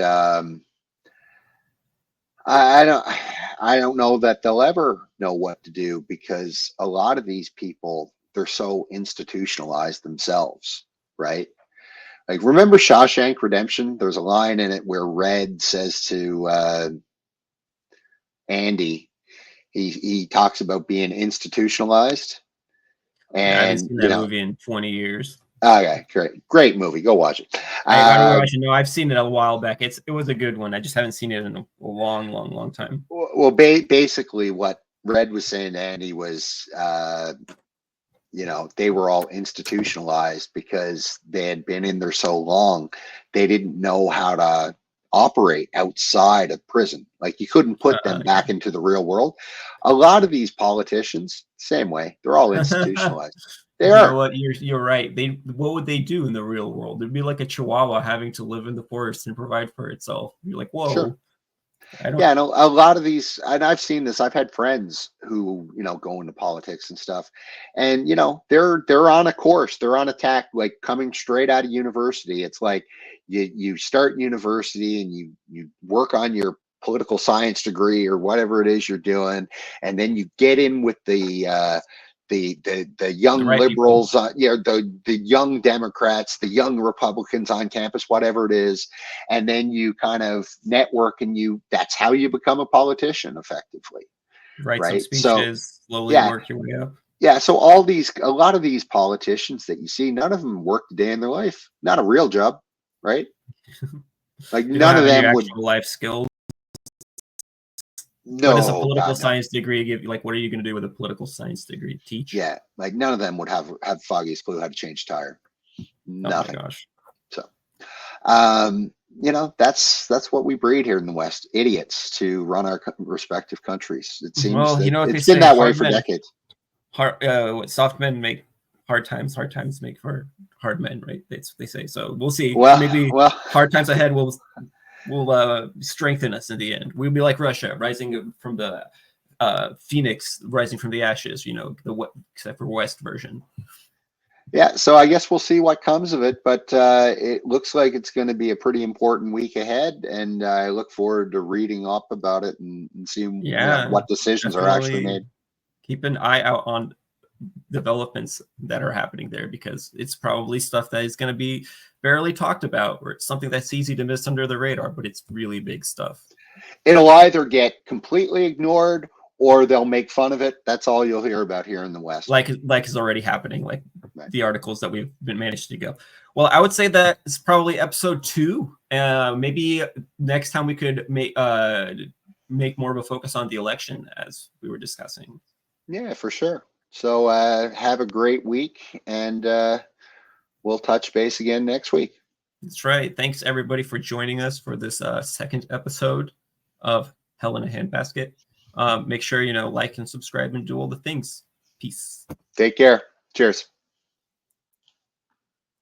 I don't know that they'll ever know what to do, because a lot of these people, they're so institutionalized themselves, right? Like, remember Shawshank Redemption? There's a line in it where Red says to Andy, he talks about being institutionalized. And I haven't seen that movie in 20 years. Okay, great movie. Go watch it. No, I've seen it a while back. It was a good one. I just haven't seen it in a long time. Well, basically, what Red was saying to Andy was, they were all institutionalized because they had been in there so long. They didn't know how to operate outside of prison. Like, you couldn't put them back into the real world. A lot of these politicians, same way, they're all institutionalized. They You are. know what? You're right. What would they do in the real world? It'd be like a chihuahua having to live in the forest and provide for itself. You're like, whoa. Sure. I don't. Yeah, and a lot of these, and I've seen this. I've had friends who, go into politics and stuff, and they're on a course, they're on a tack, like coming straight out of university. It's like you start university and you work on your political science degree or whatever it is you're doing, and then you get in with the young The right people. liberals, the young Democrats, the young Republicans on campus, whatever it is, and then you kind of network, and that's how you become a politician effectively. Write some Right? speeches, slowly Yeah. work your way up. Yeah, so a lot of these politicians that you see, none of them worked a day in their life. Not a real job, right? Like You don't none have of any them would. actual life skills. No, What does a political God, no. science degree give you? Like, what are you going to do with a political science degree? Teach? Yeah, like none of them would have foggiest clue how to change a tire. Nothing. Oh my gosh. So, that's what we breed here in the West: idiots to run our respective countries. It seems Well, that you know what it's they been say, that way hard for men- decades. What soft men make hard times make for hard men, right? That's what they say. So we'll see. Well, Maybe well, hard times ahead will strengthen us in the end. We'll be like Russia, rising from the phoenix, rising from the ashes. Except for West version. yeah. So I guess we'll see what comes of it, but it looks like it's going to be a pretty important week ahead, and I look forward to reading up about it and seeing what decisions are actually made. Keep an eye out on developments that are happening there, because it's probably stuff that is going to be barely talked about, or it's something that's easy to miss under the radar, but it's really big stuff. It'll either get completely ignored or they'll make fun of it. That's all you'll hear about here in the West. Like is already happening, like Right. the articles that we've been managed to go. Well, I would say that it's probably episode 2. Maybe next time we could make more of a focus on the election, as we were discussing. Yeah, for sure. So have a great week, and we'll touch base again next week. That's right. Thanks everybody for joining us for this second episode of Hell in a Handbasket. Make sure like and subscribe and do all the things. Peace. Take care. Cheers.